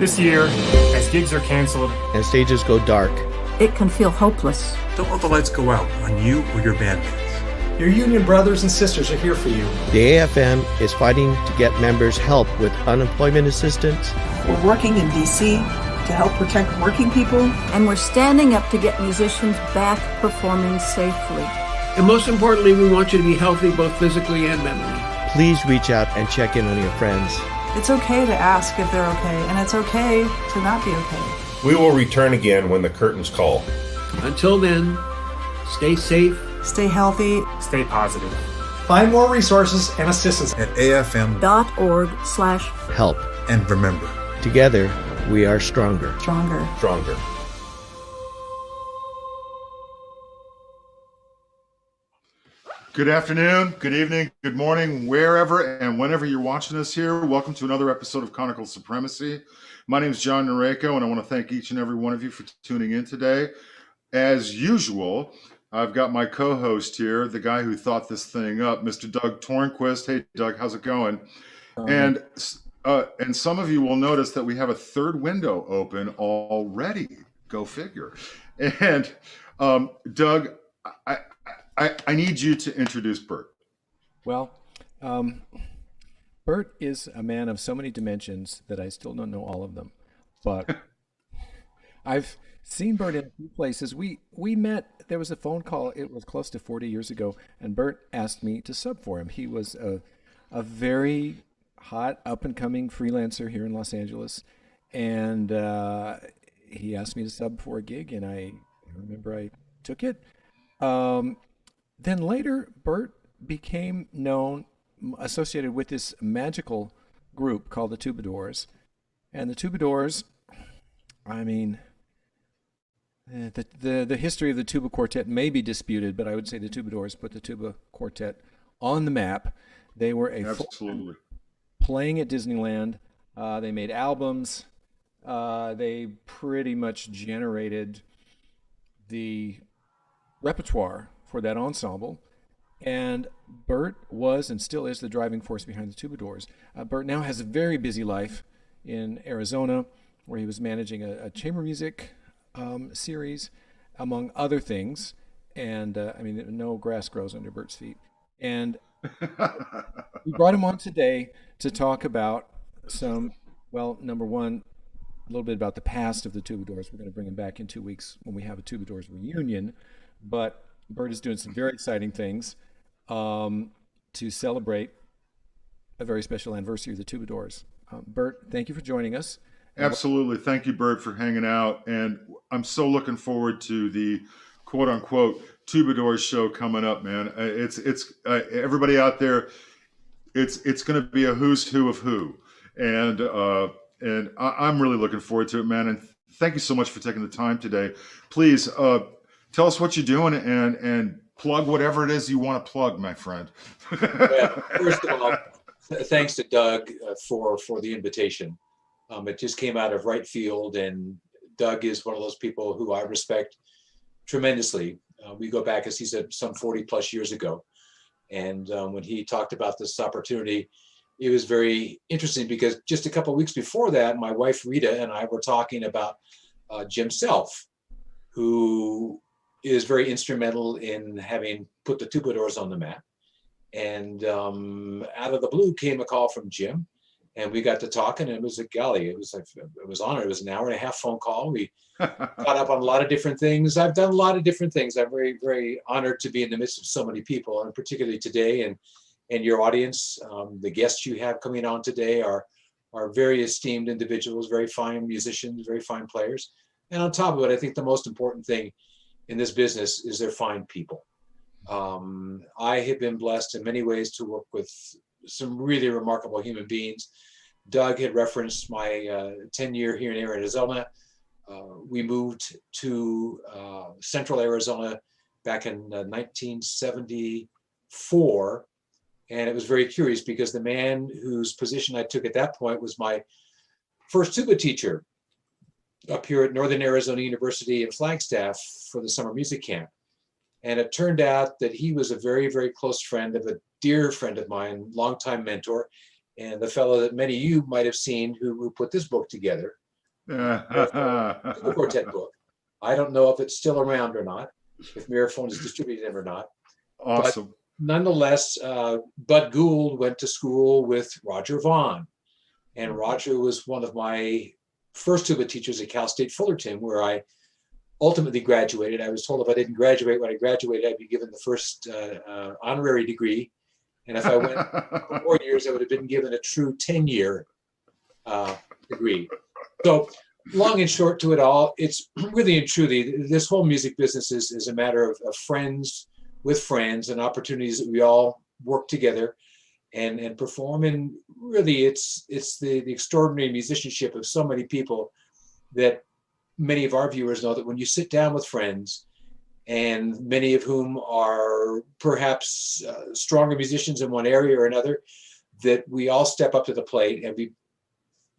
This year, as gigs are canceled and stages go dark, it can feel hopeless. Don't let the lights go out on you or your bandmates. Your union brothers and sisters are here for you. The AFM is fighting to get members help with unemployment assistance. We're working in D.C. to help protect working people. And we're standing up to get musicians back performing safely. And most importantly, we want you to be healthy both physically and mentally. Please reach out and check in on your friends. It's okay to ask if they're okay, and it's okay to not be okay. We will return again when the curtains call. Until then, stay safe. Stay healthy. Stay positive. Find more resources and assistance at afm.org/help. And remember, together we are stronger. Stronger. Stronger. Good afternoon, good evening, good morning, wherever and whenever you're watching us here. Welcome to another episode of Conical Supremacy. My name is John Noreko, and I want to thank each and every one of you for tuning in today. As usual, I've got my co-host here, the guy who thought this thing up, Mr. Doug Tornquist. Hey, Doug, how's it going? And some of you will notice that we have a third window open already. Go figure. And Doug, I need you to introduce Bert. Well, Bert is a man of so many dimensions that I still don't know all of them, but I've seen Bert in a few places. We met, there was a phone call, it was close to 40 years ago, and Bert asked me to sub for him. He was a very hot, up-and-coming freelancer here in Los Angeles, and he asked me to sub for a gig, and I remember I took it. Then later, Bert became known, associated with this magical group called the Troubadours. And the Troubadours, I mean, the history of the tuba quartet may be disputed, but I would say the Troubadours put the tuba quartet on the map. They were Absolutely. Playing at Disneyland. They made albums. They pretty much generated the repertoire for that ensemble, and Bert was and still is the driving force behind the Troubadours. Bert now has a very busy life in Arizona, where he was managing a chamber music series, among other things. And I mean, no grass grows under Bert's feet. And we brought him on today to talk about number one, a little bit about the past of the Troubadours. We're going to bring him back in 2 weeks when we have a Troubadours reunion, but Bert is doing some very exciting things to celebrate a very special anniversary of the Troubadours. Bert, thank you for joining us. Absolutely. Thank you, Bert, for hanging out. And I'm so looking forward to the quote-unquote Troubadours show coming up, man. It's everybody out there, it's going to be a who's who of who. And I'm really looking forward to it, man. And thank you so much for taking the time today. Please, tell us what you're doing and plug whatever it is you want to plug, my friend. Well, first of all, thanks to Doug for the invitation. It just came out of right field, and Doug is one of those people who I respect tremendously. We go back, as he said, some 40 plus years ago. And when he talked about this opportunity, it was very interesting because just a couple of weeks before that, my wife Rita and I were talking about Jim Self, who is very instrumental in having put the Troubadours on the map. And out of the blue came a call from Jim, and we got to talking, and it was a golly, it was honored. It was an hour and a half phone call. We caught up on a lot of different things. I've done a lot of different things. I'm very, very honored to be in the midst of so many people, and particularly today, and your audience. The guests you have coming on today are very esteemed individuals, very fine musicians, very fine players. And on top of it, I think the most important thing in this business is they're fine people. I have been blessed in many ways to work with some really remarkable human beings. Doug had referenced my tenure here in Arizona. We moved to central Arizona back in 1974. And it was very curious because the man whose position I took at that point was my first tuba teacher up here at Northern Arizona University in Flagstaff for the summer music camp. And it turned out that he was a very, very close friend of a dear friend of mine, longtime mentor, and the fellow that many of you might have seen who put this book together, the quartet book. I don't know if it's still around or not, if Miraphone is distributing it or not. Awesome. nonetheless, Bud Gould went to school with Roger Vaughn. And Roger was one of my first tuba teachers at Cal State Fullerton, where I ultimately graduated. I was told if I didn't graduate when I graduated, I'd be given the first honorary degree. And if I went for 4 years, I would have been given a true 10-year degree. So long and short to it all, it's really and truly, this whole music business is a matter of friends with friends and opportunities that we all work together and perform. And really, it's the extraordinary musicianship of so many people that many of our viewers know that when you sit down with friends, and many of whom are perhaps stronger musicians in one area or another, that we all step up to the plate and we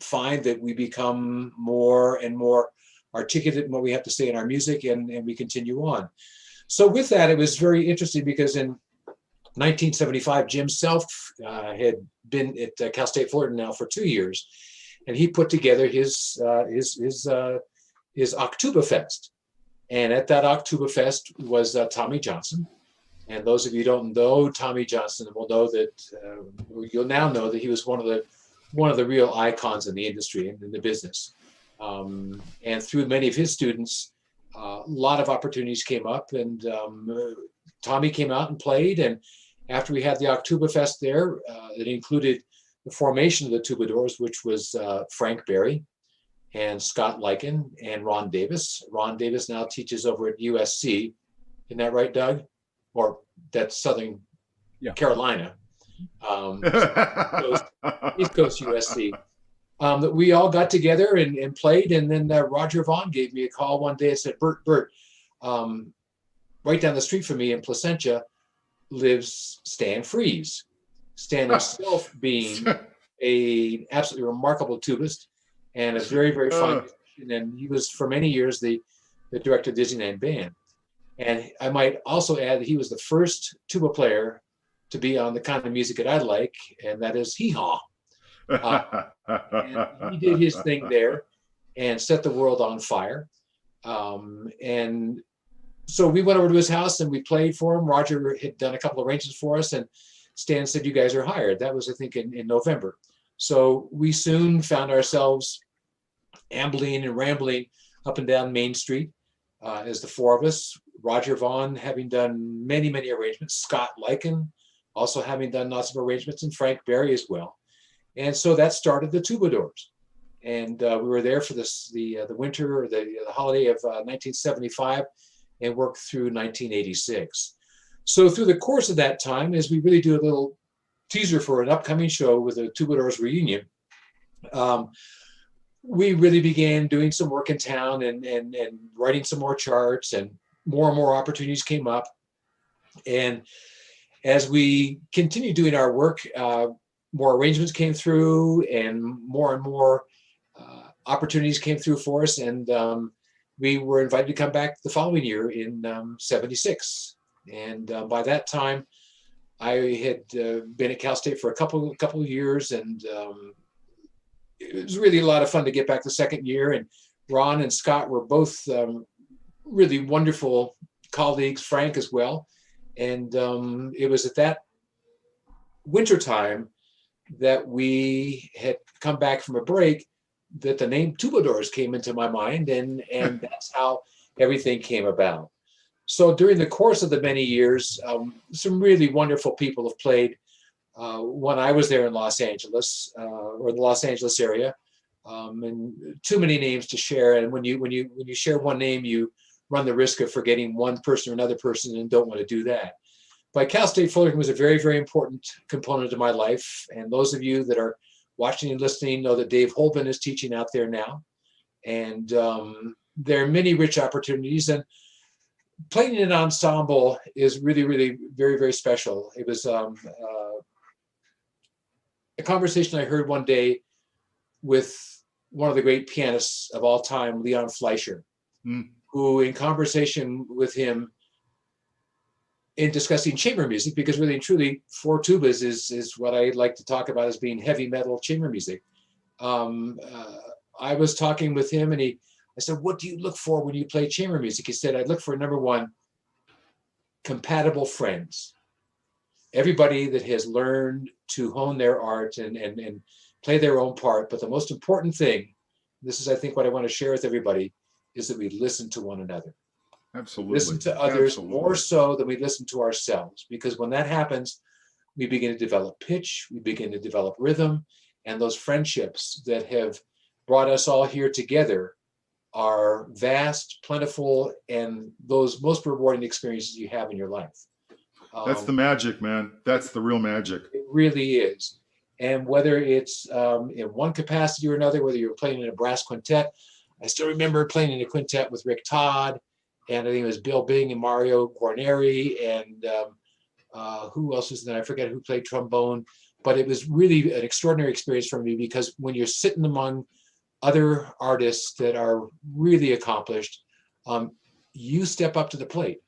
find that we become more and more articulate in what we have to say in our music, and we continue on. So with that, it was very interesting because in 1975, Jim Self had been at Cal State Fullerton now for 2 years, and he put together his Oktoberfest. And at that Oktoberfest was Tommy Johnson. And those of you who don't know Tommy Johnson will know that you'll now know that he was one of the real icons in the industry and in the business. And through many of his students, a lot of opportunities came up, and Tommy came out and played. And after we had the Oktoberfest there, it included the formation of the Troubadours, which was Frank Berry and Scott Lykin and Ron Davis. Ron Davis now teaches over at USC. Isn't that right, Doug? Or that's Southern Carolina. East Coast USC. That we all got together and played. And then Roger Vaughn gave me a call one day and said, Bert, right down the street from me in Placentia lives Stan Freeze. Stan himself being an absolutely remarkable tubist and a very, very fine musician. And he was for many years the director of Disneyland Band. And I might also add that he was the first tuba player to be on the kind of music that I like, and that is hee-haw. And he did his thing there and set the world on fire. And so we went over to his house and we played for him. Roger had done a couple of arrangements for us, and Stan said, "You guys are hired." That was, I think, in November. So we soon found ourselves ambling and rambling up and down Main Street as the four of us. Roger Vaughn having done many, many arrangements, Scott Lykin also having done lots of arrangements, and Frank Berry as well. And so that started the Troubadours. And we were there for the winter, the holiday of 1975, and worked through 1986. So through the course of that time, as we really do a little teaser for an upcoming show with the Troubadours reunion, we really began doing some work in town and writing some more charts, and more opportunities came up. And as we continued doing our work, more arrangements came through, and more opportunities came through for us. And we were invited to come back the following year in 76. And by that time, I had been at Cal State for a couple of years, and it was really a lot of fun to get back the second year. And Ron and Scott were both really wonderful colleagues, Frank as well. And it was at that winter time that we had come back from a break that the name Troubadours came into my mind, and that's how everything came about. So during the course of the many years, some really wonderful people have played when I was there in Los Angeles or the Los Angeles area, and too many names to share. And when you share one name, you run the risk of forgetting one person or another person, and don't want to do that. But Cal State Fullerton was a very, very important component of my life. And those of you that are watching and listening know that Dave Holben is teaching out there now. And there are many rich opportunities. And playing in an ensemble is really, really very, very special. It was a conversation I heard one day with one of the great pianists of all time, Leon Fleischer, who in conversation with him in discussing chamber music, because really and truly four tubas is what I like to talk about as being heavy metal chamber music. I was talking with him, and I said, "What do you look for when you play chamber music?" He said, "I look for, number one, compatible friends." everybody that has learned to hone their art and play their own part. But the most important thing, this is, I think, what I want to share with everybody, is that we listen to one another. Absolutely. Listen to others Absolutely. more so than we listen to ourselves. Because when that happens, we begin to develop pitch, we begin to develop rhythm, and those friendships that have brought us all here together are vast, plentiful, and those most rewarding experiences you have in your life. That's the magic, man. That's the real magic. It really is. And whether it's in one capacity or another, whether you're playing in a brass quintet, I still remember playing in a quintet with Rick Todd, and I think it was Bill Bing and Mario Guarneri, and who else was there? I forget who played trombone, but it was really an extraordinary experience for me, because when you're sitting among other artists that are really accomplished, you step up to the plate.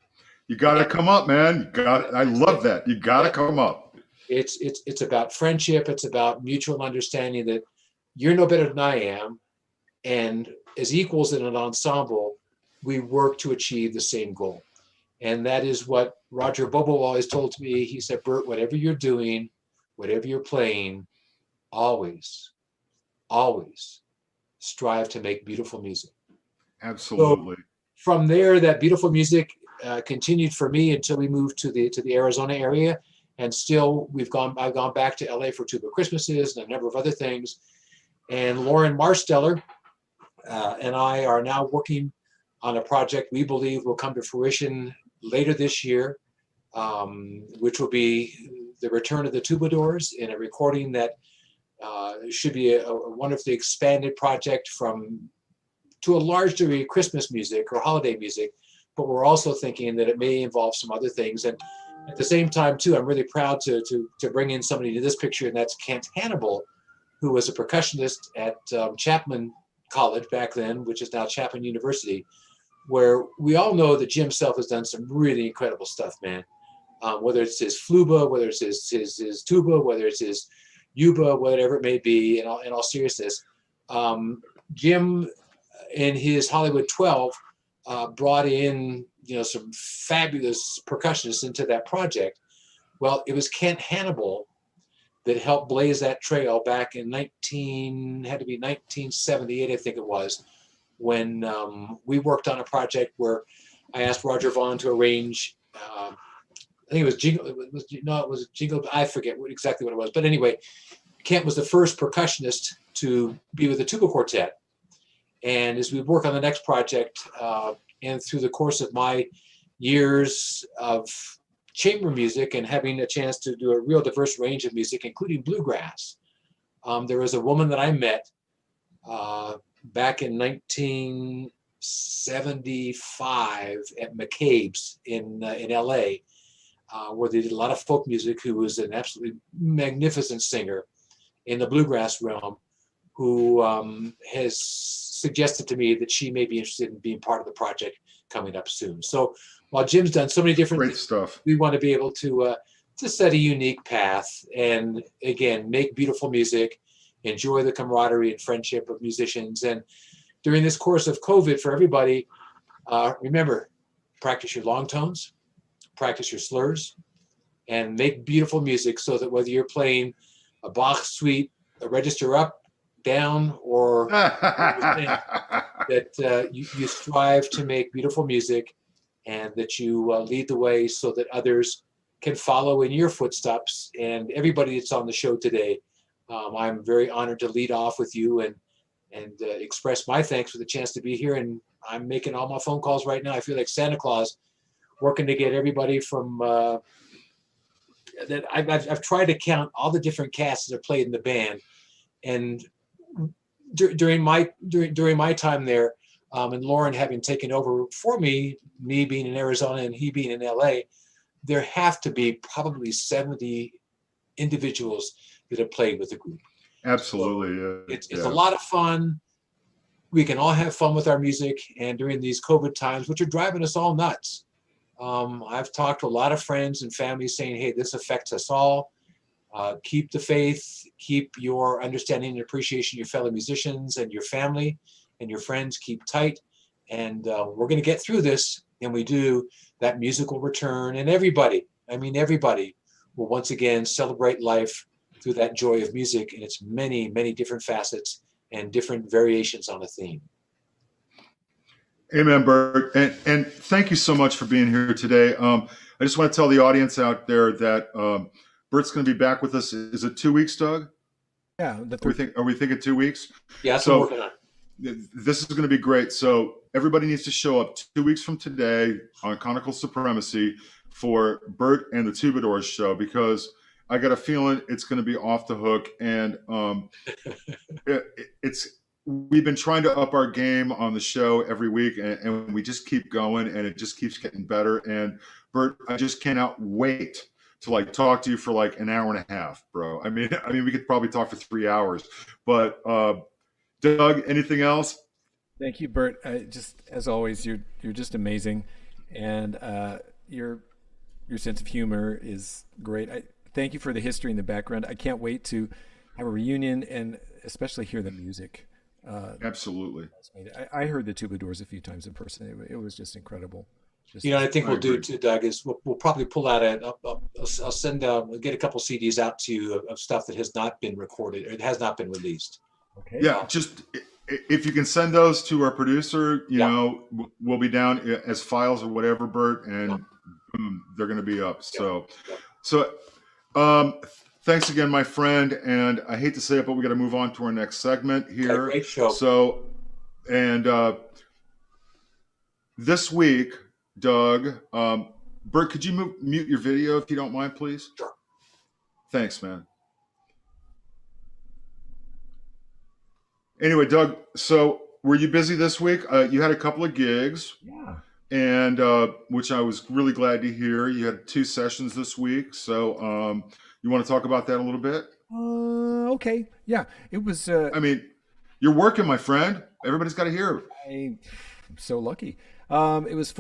You got to come up, man. I love that. You got to come up. It's about friendship. It's about mutual understanding that you're no better than I am, and as equals in an ensemble, we work to achieve the same goal. And that is what Roger Bobo always told me. He said, Bert, whatever you're doing, whatever you're playing, always strive to make beautiful music. Absolutely. So from there, that beautiful music continued for me until we moved to the Arizona area. And still, I've gone back to LA for Tuba Christmases and a number of other things. And Lauren Marsteller and I are now working on a project we believe will come to fruition later this year, which will be the return of the Troubadours in a recording that should be a wonderfully expanded project to a large degree Christmas music or holiday music, but we're also thinking that it may involve some other things. And at the same time, too, I'm really proud to bring in somebody to this picture, and that's Kent Hannibal, who was a percussionist at Chapman College back then, which is now Chapman University, where we all know that Jim Self has done some really incredible stuff, man. Whether it's his fluba, whether it's his tuba, whether it's his yuba, whatever it may be, in all seriousness. Jim, in his Hollywood 12, brought in some fabulous percussionists into that project. Well, it was Kent Hannibal that helped blaze that trail back in 1978, I think it was, when we worked on a project where I asked Roger Vaughn to arrange, I think it was Jingle, it was Jingle, I forget exactly what it was, but anyway, Kent was the first percussionist to be with the tuba quartet. And as we work on the next project, and through the course of my years of chamber music and having a chance to do a real diverse range of music, including bluegrass, there was a woman that I met back in 1975 at McCabe's in LA, where they did a lot of folk music, who was an absolutely magnificent singer in the bluegrass realm, who has suggested to me that she may be interested in being part of the project coming up soon. So while Jim's done so many different Great stuff, we want to be able to set a unique path and, again, make beautiful music, enjoy the camaraderie and friendship of musicians. And during this course of COVID, for everybody, remember, practice your long tones, practice your slurs, and make beautiful music, so that whether you're playing a Bach suite, a register up, down, or that you strive to make beautiful music, and that you lead the way so that others can follow in your footsteps. And everybody that's on the show today, I'm very honored to lead off with you and express my thanks for the chance to be here. And I'm making all my phone calls right now. I feel like Santa Claus, working to get everybody from that. I've tried to count all the different casts that are played in the band, and during my time there, and Lauren having taken over for me being in Arizona and he being in LA, there have to be probably 70 individuals that have played with the group. Absolutely. So it's a lot of fun. We can all have fun with our music, and during these COVID times, which are driving us all nuts, I've talked to a lot of friends and family saying, hey, this affects us all. Keep the faith, keep your understanding and appreciation of your fellow musicians and your family and your friends, keep tight. And we're going to get through this. And we do, that music will return. And everybody will once again celebrate life through that joy of music in its many, many different facets and different variations on a theme. Amen, Bert. And thank you so much for being here today. I just want to tell the audience out there that Bert's going to be back with us. Is it 2 weeks, Doug? Yeah. Are we thinking 2 weeks? Yeah, that's what we're working on. This is going to be great. So everybody needs to show up 2 weeks from today on Conical Supremacy for Bert and the Tubadors show, because I got a feeling it's going to be off the hook. And we've been trying to up our game on the show every week, and we just keep going, and it just keeps getting better. And Bert, I just cannot wait to like talk to you for like an hour and a half, bro. I mean, we could probably talk for 3 hours. But Doug, anything else? Thank you, Bert. Just as always, you're just amazing, and your sense of humor is great. Thank you for the history and the background. I can't wait to have a reunion and especially hear the music. Absolutely. I heard the Tubadors a few times in person. It was just incredible. I think we'll do too, Doug, is we'll probably pull out I'll send we'll get a couple CDs out to you of stuff that has not been recorded or it has not been released. Okay. Yeah, just if you can send those to our producer, you know, we'll be down as files or whatever, Bert, and boom, they're going to be up. So thanks again, my friend. And I hate to say it, but we got to move on to our next segment here. Great show. So, and this week, Doug, Bert, could you mute your video if you don't mind, please? Sure. Thanks, man. Anyway, Doug, so were you busy this week? You had a couple of gigs. Yeah. And which I was really glad to hear. You had 2 sessions this week. So you want to talk about that a little bit? Okay. Yeah. It was. I mean, you're working, my friend. Everybody's got to hear. I'm so lucky. It was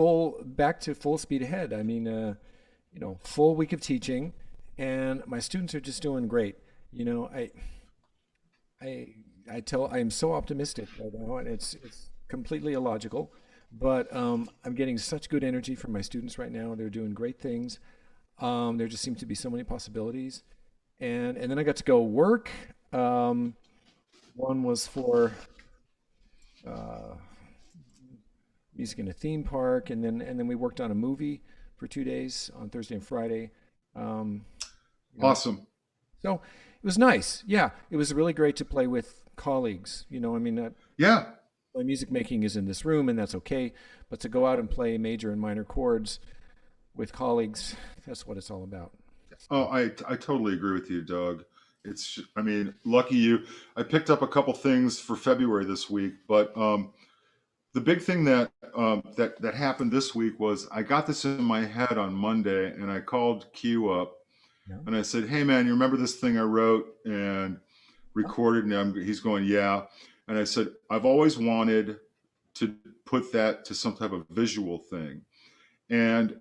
back to full speed ahead. I mean, full week of teaching, and my students are just doing great. I am so optimistic right now, and it's completely illogical, but I'm getting such good energy from my students right now. They're doing great things. There just seems to be so many possibilities, and then I got to go work. One was for music in a theme park, and then we worked on a movie for 2 days on Thursday and Friday. Awesome. So it was nice. Yeah, it was really great to play with colleagues. Yeah. My music making is in this room, and that's okay. But to go out and play major and minor chords with colleagues, that's what it's all about. Oh, I totally agree with you, Doug. Lucky you. I picked up a couple things for February this week, but the big thing that happened this week was I got this in my head on Monday, and I called Q up, and I said, "Hey, man, you remember this thing I wrote and recorded?" And he's going, "Yeah." And I said, "I've always wanted to put that to some type of visual thing," and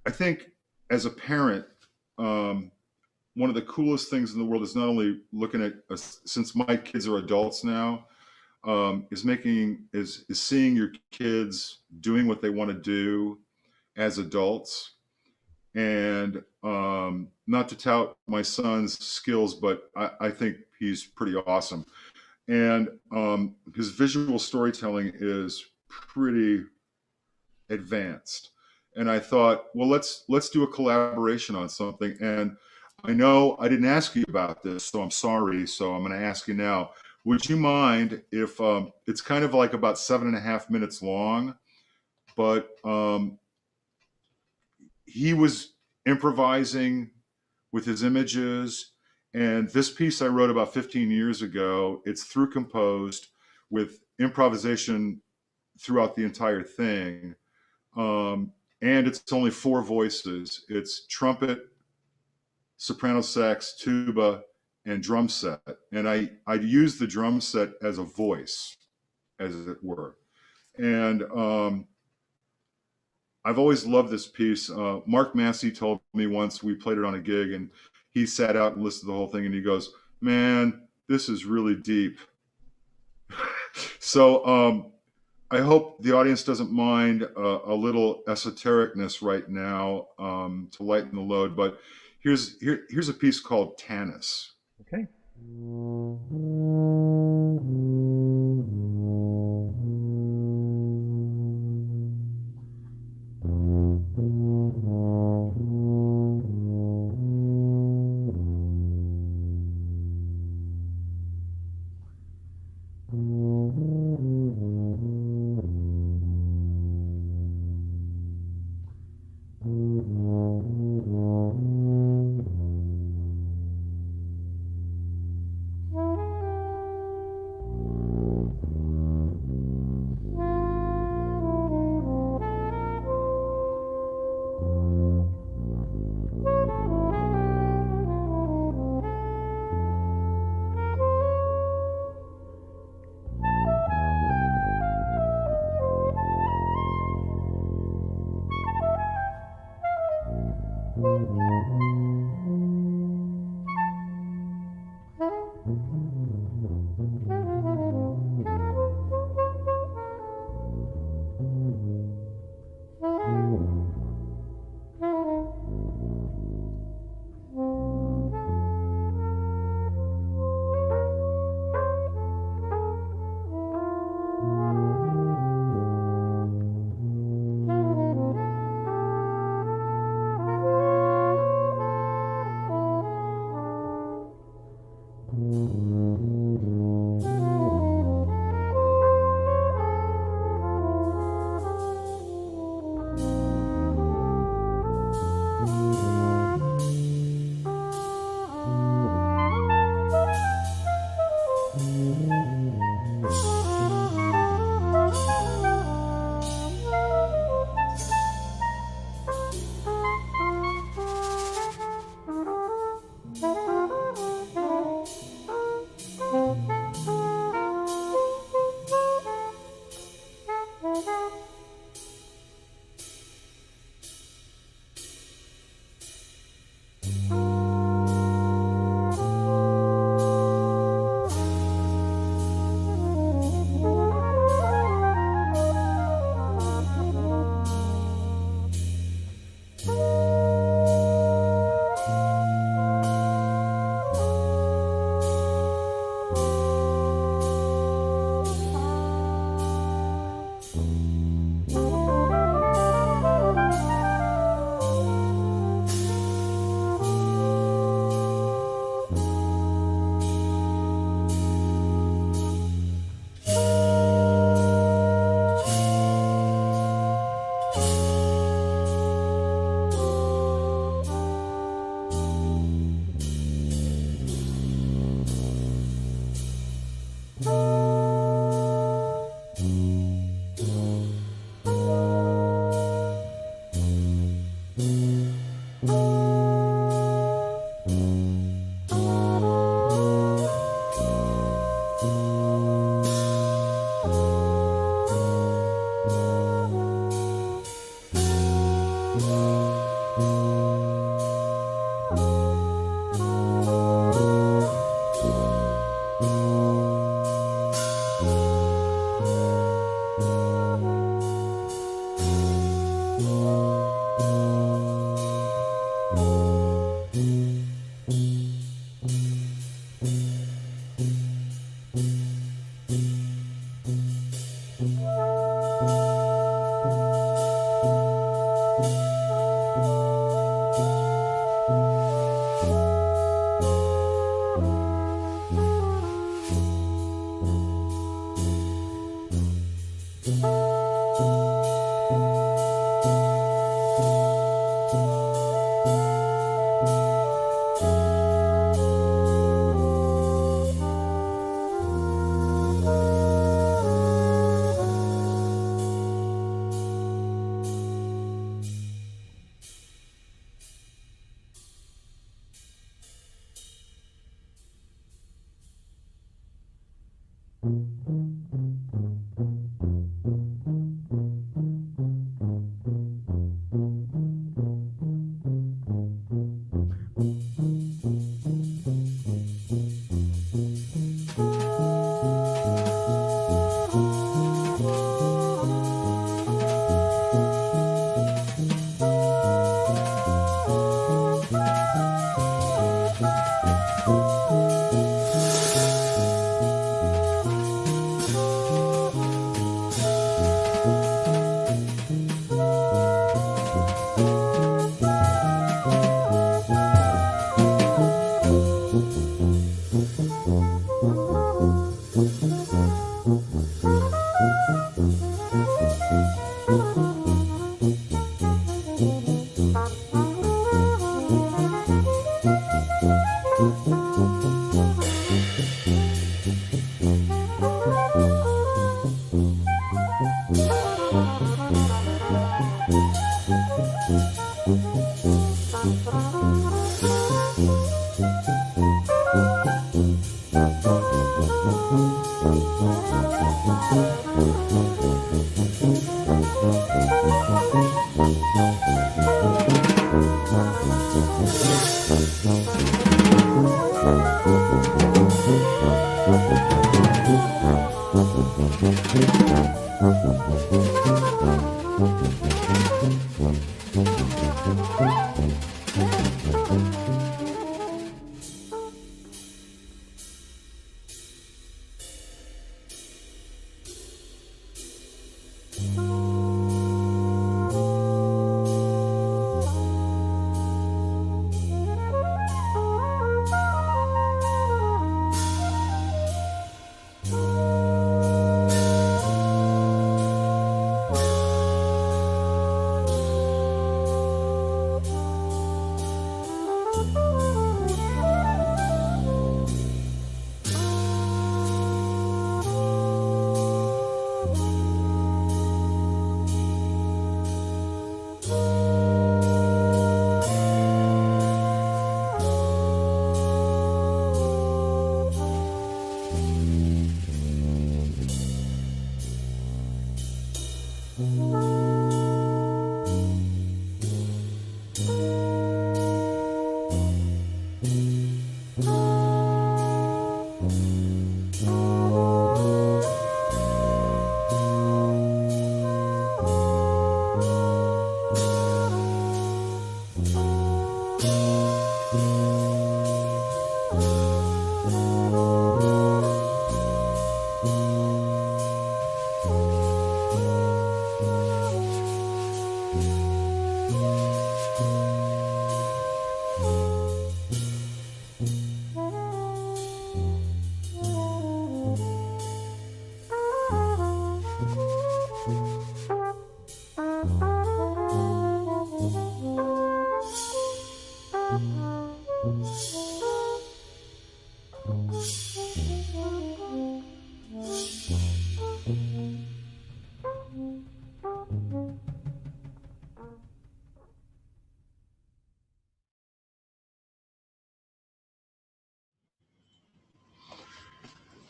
I think as a parent, one of the coolest things in the world is not only looking at since my kids are adults now, is seeing your kids doing what they want to do as adults. And not to tout my son's skills, but I think he's pretty awesome. And his visual storytelling is pretty advanced. And I thought, well, let's do a collaboration on something. And I know I didn't ask you about this, so I'm sorry. So I'm going to ask you now. Would you mind if it's kind of like about 7.5 minutes long, but he was improvising with his images, and this piece I wrote about 15 years ago, it's through composed with improvisation throughout the entire thing. And it's only 4 voices. It's trumpet, soprano sax, tuba, and drum set. And I use the drum set as a voice, as it were. And I've always loved this piece. Mark Massey told me once, we played it on a gig, and he sat out and listened to the whole thing, and he goes, "Man, this is really deep." So I hope the audience doesn't mind a little esotericness right now to lighten the load, but here's a piece called Tanis. Okay.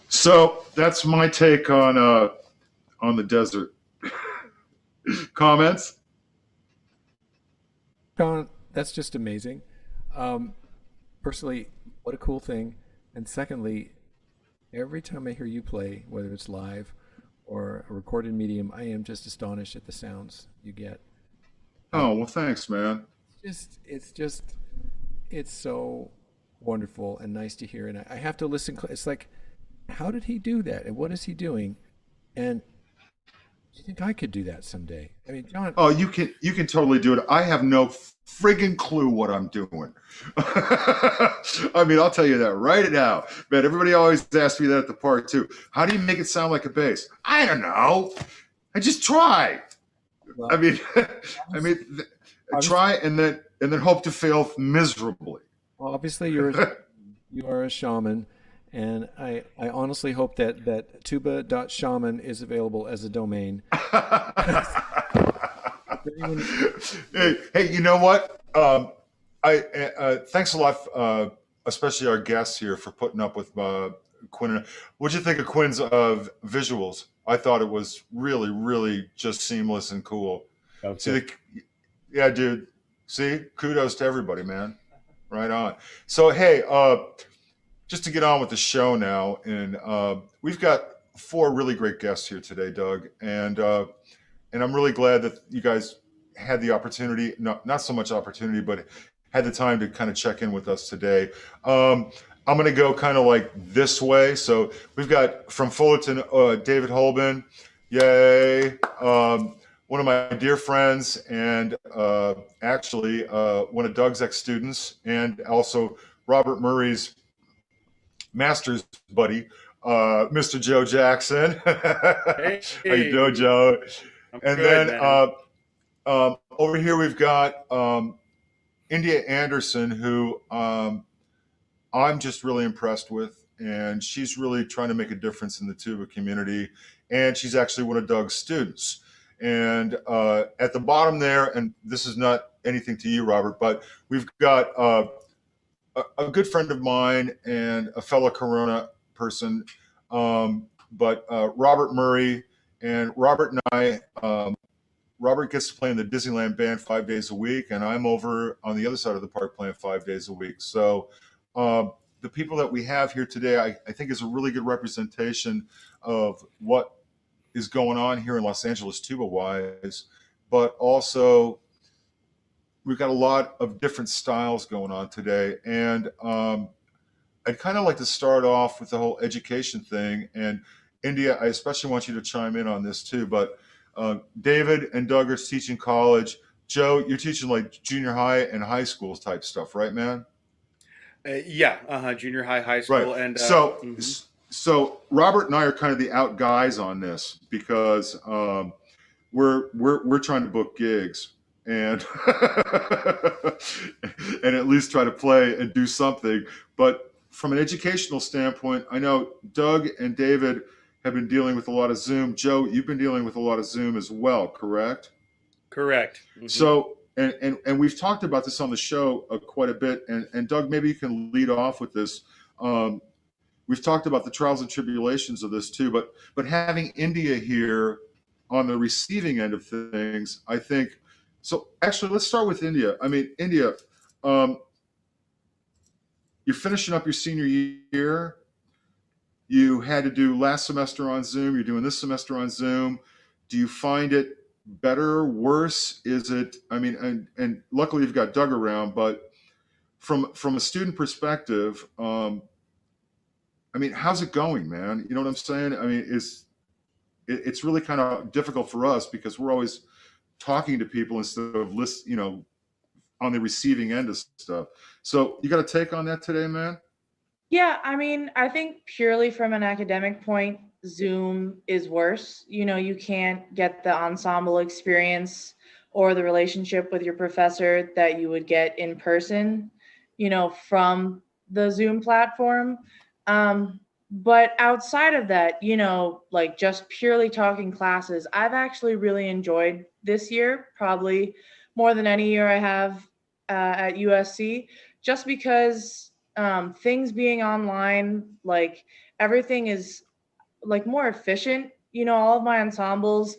So that's my take on the desert. Comments? John, that's just amazing. Um, Personally, what a cool thing. And secondly, every time I hear you play, whether it's live or a recorded medium, I am just astonished at the sounds you get. Oh, well, thanks, man. It's it's so wonderful and nice to hear. And I have to listen. It's like, how did he do that? And what is he doing? And do you think I could do that someday? I mean, John, Oh, you can totally do it. I have no friggin' clue what I'm doing. I mean, I'll tell you that right now. Man, everybody always asks me that at the park too. How do you make it sound like a bass? I don't know. I just try. well, I mean, I mean, obviously, try and then hope to fail miserably. obviously you are a shaman, and I honestly hope that tuba.shaman is available as a domain. If anyone- Hey, you know what? I thanks a lot, especially our guests here, for putting up with Quinn. What'd you think of Quinn's visuals? I thought it was really, really just seamless and cool. See, yeah, dude. See, kudos to everybody, man. Right on. So, hey, just to get on with the show now, and we've got four really great guests here today, Doug, and I'm really glad that you guys had the opportunity, not so much opportunity, but had the time to kind of check in with us today. I'm going to go kind of like this way. So we've got from Fullerton, David Holben, yay. One of my dear friends, and actually one of Doug's ex-students, and also Robert Murray's master's buddy, Mr. Joe Jackson. Hey, How you doing, Joe? I'm And good, then man. over here we've got India Anderson, who I'm just really impressed with, and she's really trying to make a difference in the tuba community, and she's actually one of Doug's students. And at the bottom there, and this is not anything to you, Robert, but we've got a good friend of mine and a fellow Corona person, but Robert Murray and Robert and I. Robert gets to play in the Disneyland band 5 days a week, and I'm over on the other side of the park playing 5 days a week. So the people that we have here today, I think, is a really good representation of what is going on here in Los Angeles tuba-wise, but also we've got a lot of different styles going on today. And I'd kind of like to start off with the whole education thing. And India, I especially want you to chime in on this too, but David and Doug are teaching college. Joe, you're teaching like junior high and high school type stuff, right, man? Junior high school, right. and so Robert and I are kind of the out guys on this because we're trying to book gigs and and at least try to play and do something. But from an educational standpoint, I know Doug and David have been dealing with a lot of Zoom. Joe, you've been dealing with a lot of Zoom as well, correct? Correct. Mm-hmm. So, and we've talked about this on the show quite a bit. And Doug, maybe you can lead off with this. We've talked about the trials and tribulations of this too, but having India here on the receiving end of things, I think. So actually, let's start with India. I mean, India, you're finishing up your senior year. You had to do last semester on Zoom. You're doing this semester on Zoom. Do you find it better, worse? Is it? I mean, and luckily you've got Doug around. But from a student perspective, I mean, how's it going, man? You know what I'm saying? I mean, it's really kind of difficult for us because we're always talking to people instead of on the receiving end of stuff. So you got a take on that today, man? Yeah, I mean, I think purely from an academic point, Zoom is worse. You can't get the ensemble experience or the relationship with your professor that you would get in person, from the Zoom platform. But outside of that, like just purely talking classes, I've actually really enjoyed this year, probably more than any year I have at USC, just because things being online, like everything is like more efficient. All of my ensembles,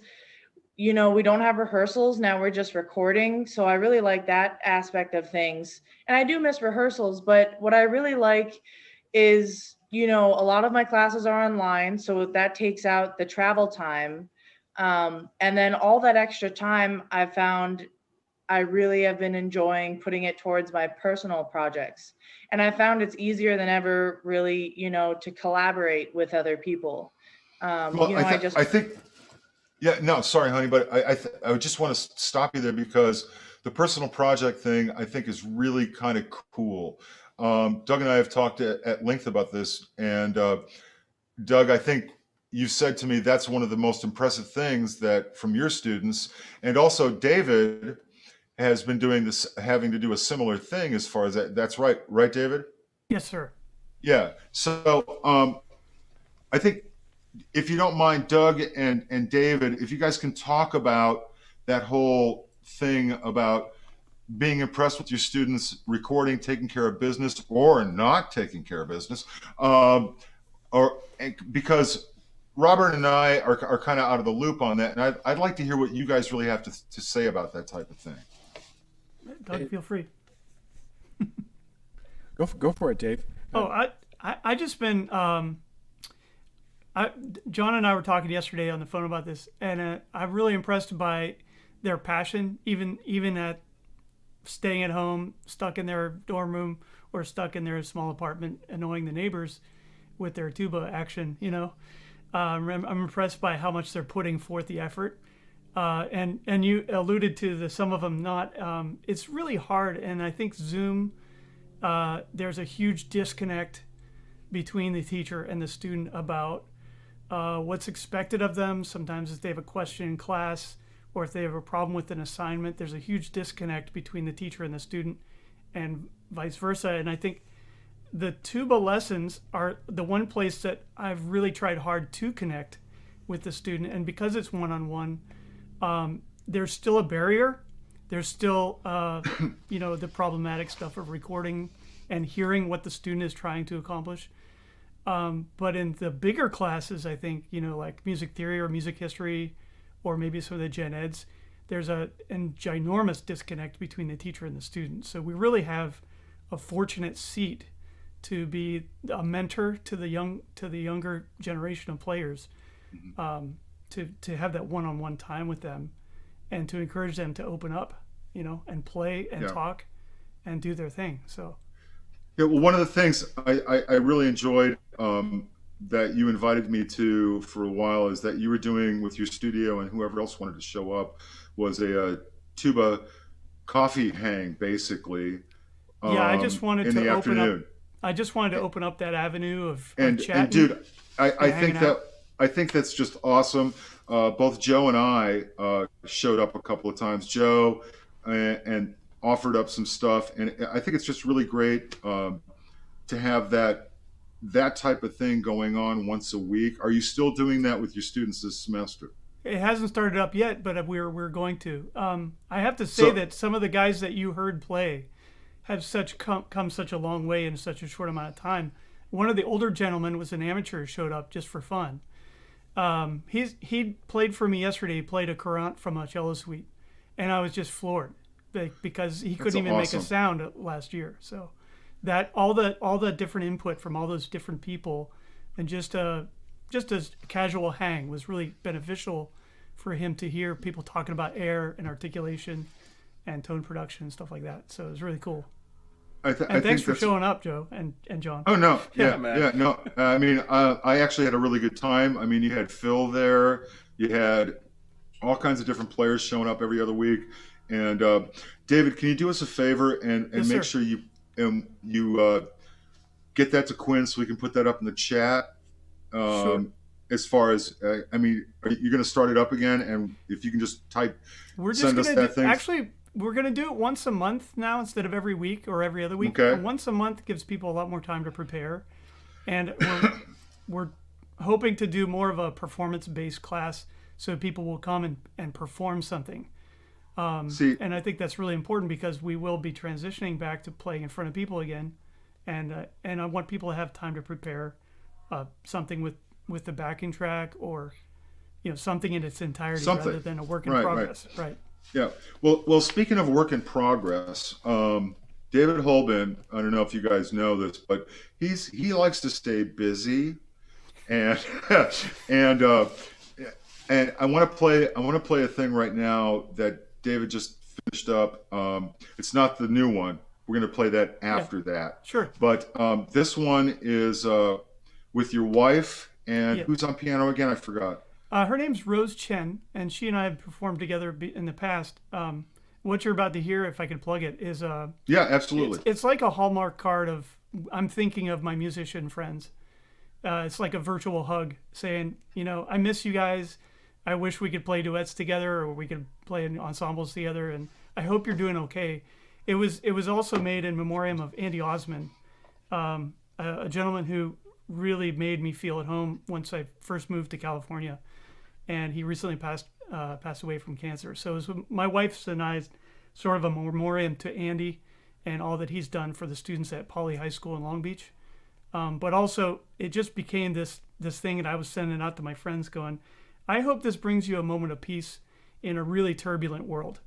we don't have rehearsals now, we're just recording. So I really like that aspect of things. And I do miss rehearsals, but what I really like is, a lot of my classes are online, so that takes out the travel time. And then all that extra time I've found I really have been enjoying putting it towards my personal projects. And I found it's easier than ever, really, to collaborate with other people. I think, yeah, no, sorry, honey, but I just want to stop you there because the personal project thing, I think, is really kind of cool. Doug and I have talked at length about this. And Doug, I think you said to me, that's one of the most impressive things that from your students. And also David has been doing this, having to do a similar thing as far as that. That's right, David? Yes, sir. Yeah. So I think if you don't mind, Doug and David, if you guys can talk about that whole thing about being impressed with your students recording, taking care of business, or not taking care of business, because Robert and I are kind of out of the loop on that, and I'd like to hear what you guys really have to say about that type of thing. Doug, feel free. Go for it, Dave. I just been John and I were talking yesterday on the phone about this, and I'm really impressed by their passion, even at staying at home, stuck in their dorm room or stuck in their small apartment, annoying the neighbors with their tuba action. I'm impressed by how much they're putting forth the effort. And you alluded to some of them not. It's really hard, and I think Zoom, there's a huge disconnect between the teacher and the student about what's expected of them. Sometimes if they have a question in class or if they have a problem with an assignment, there's a huge disconnect between the teacher and the student and vice versa. And I think the tuba lessons are the one place that I've really tried hard to connect with the student. And because it's one-on-one, there's still a barrier. There's still, the problematic stuff of recording and hearing what the student is trying to accomplish. But in the bigger classes, I think, like music theory or music history, or maybe some of the gen eds, there's a ginormous disconnect between the teacher and the student. So we really have a fortunate seat to be a mentor to the younger generation of players, to have that one-on-one time with them, and to encourage them to open up, and play and talk, and do their thing. So. Yeah, well, one of the things I really enjoyed that you invited me to for a while is that you were doing with your studio, and whoever else wanted to show up, was a tuba coffee hang, basically. I just wanted in to the open afternoon. up. I just wanted to open up that avenue of And chatting. dude, I think hanging out. I think that's just awesome. Both Joe and I showed up a couple of times. Joe and offered up some stuff, and I think it's just really great to have that type of thing going on once a week. Are you still doing that with your students this semester? It hasn't started up yet, but we're going to. I have to say that some of the guys that you heard play have come such a long way in such a short amount of time. One of the older gentlemen was an amateur, showed up just for fun. He played for me yesterday. He played a courant from a cello suite, and I was just floored because he couldn't even make a sound last year. So that all the different input from all those different people, and just a casual hang was really beneficial for him to hear people talking about air and articulation and tone production and stuff like that. So it was really cool. And thanks for showing up, Joe and John. Oh no, no. I mean, I actually had a really good time. I mean, you had Phil there, you had all kinds of different players showing up every other week. And David, can you do us a favor and Yes, make sir. sure you get that to Quinn so we can put that up in the chat? Sure. As far as I mean, are you going to start it up again? And if you can just send us that thing. Actually, we're going to do it once a month now instead of every week or every other week. Okay. And once a month gives people a lot more time to prepare. And we're hoping to do more of a performance-based class so people will come and perform something. And I think that's really important because we will be transitioning back to playing in front of people again. And I want people to have time to prepare something with the backing track, or something in its entirety rather than a work in progress. Right. Yeah. Well, speaking of work in progress, David Holben, I don't know if you guys know this, but he likes to stay busy, and and I want to play a thing right now that David just finished up. It's not the new one. We're going to play that after that. Sure. But this one is with your wife, and who's on piano again? I forgot. Her name's Rose Chen, and she and I have performed together in the past. What you're about to hear, if I could plug it, is yeah, absolutely. It's like a Hallmark card of I'm thinking of my musician friends. It's like a virtual hug saying, I miss you guys. I wish we could play duets together, or we could play in ensembles together, and I hope you're doing okay. It was also made in memoriam of Andy Osmond, a gentleman who really made me feel at home once I first moved to California, and he recently passed away from cancer. So it was my wife's and I's sort of a memoriam to Andy and all that he's done for the students at Poly High School in Long Beach. But also, it just became this thing that I was sending out to my friends going, I hope this brings you a moment of peace in a really turbulent world.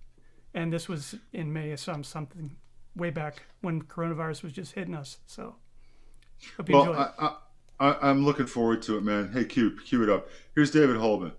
And this was in May, something way back when coronavirus was just hitting us. So hope you enjoy it. I'm looking forward to it, man. Hey, cue it up. Here's David Holben.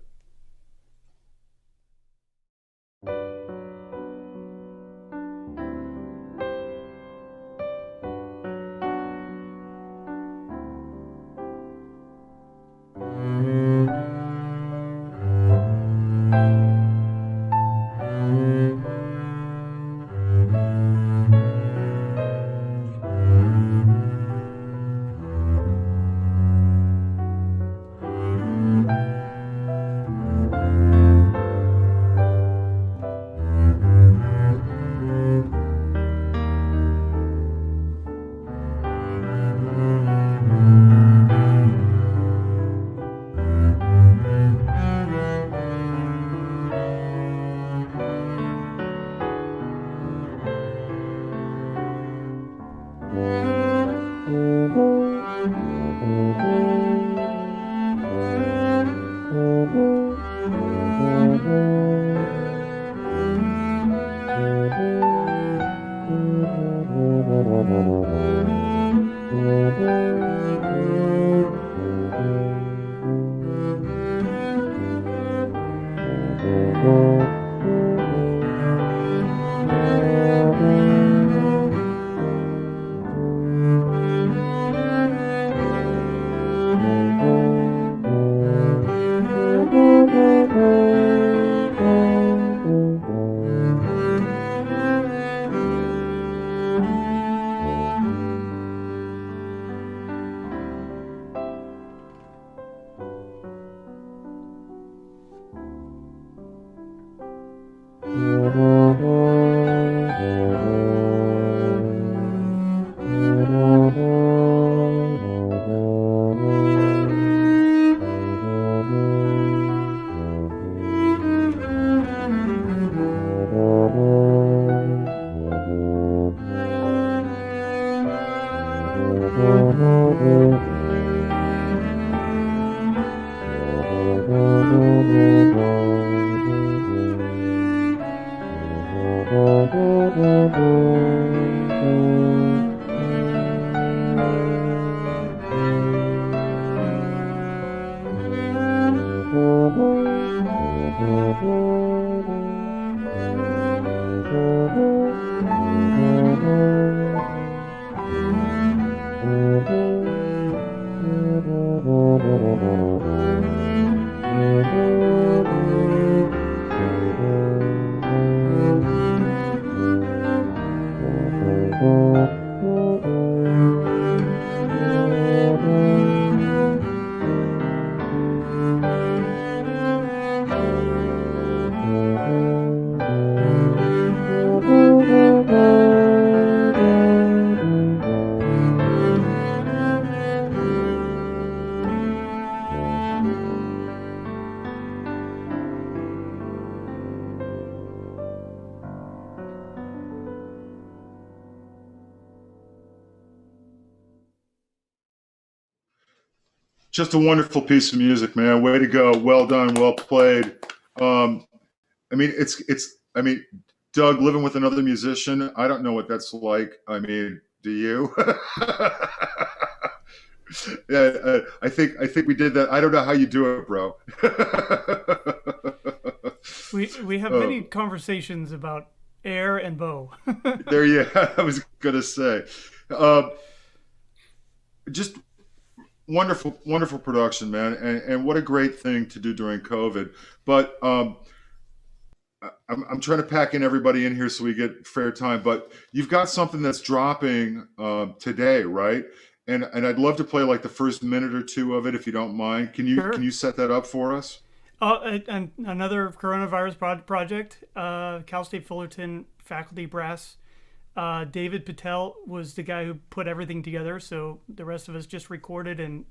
Just a wonderful piece of music, man. Way to go. Well done. Well played. I mean, I mean, Doug, living with another musician, I don't know what that's like. I mean, do you? Yeah, I think we did that. I don't know how you do it, bro. We have many conversations about air and bow. There you. I was gonna say, just wonderful production, man, and what a great thing to do during COVID. But I'm trying to pack in everybody in here so we get fair time. But you've got something that's dropping today, right? And I'd love to play like the first minute or two of it, if you don't mind. Can you set that up for us? And another coronavirus project, Cal State Fullerton faculty brass. David Patel was the guy who put everything together, so the rest of us just recorded and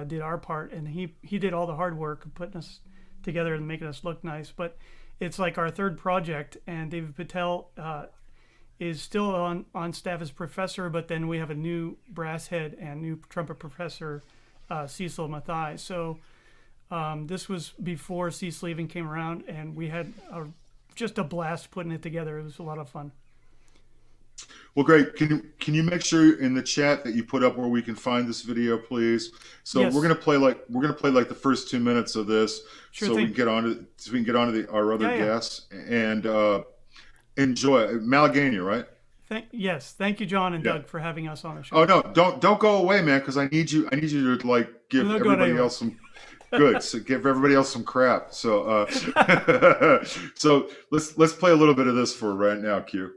did our part, and he did all the hard work of putting us together and making us look nice. But it's like our third project, and David Patel is still on staff as professor, but then we have a new brass head and new trumpet professor, Cecil Mathai. So this was before Cecil even came around, and we had just a blast putting it together. It was a lot of fun. Well, great. Can you make sure in the chat that you put up where we can find this video, please? So yes. we're gonna play like the first 2 minutes of this, sure so thing. we can get on to our other guests and enjoy Malagania, right? Yes, thank you, John and Doug, for having us on the show. Oh no, don't go away, man, because I need you to like give everybody else some good. So give everybody else some crap. So so let's play a little bit of this for right now, Q.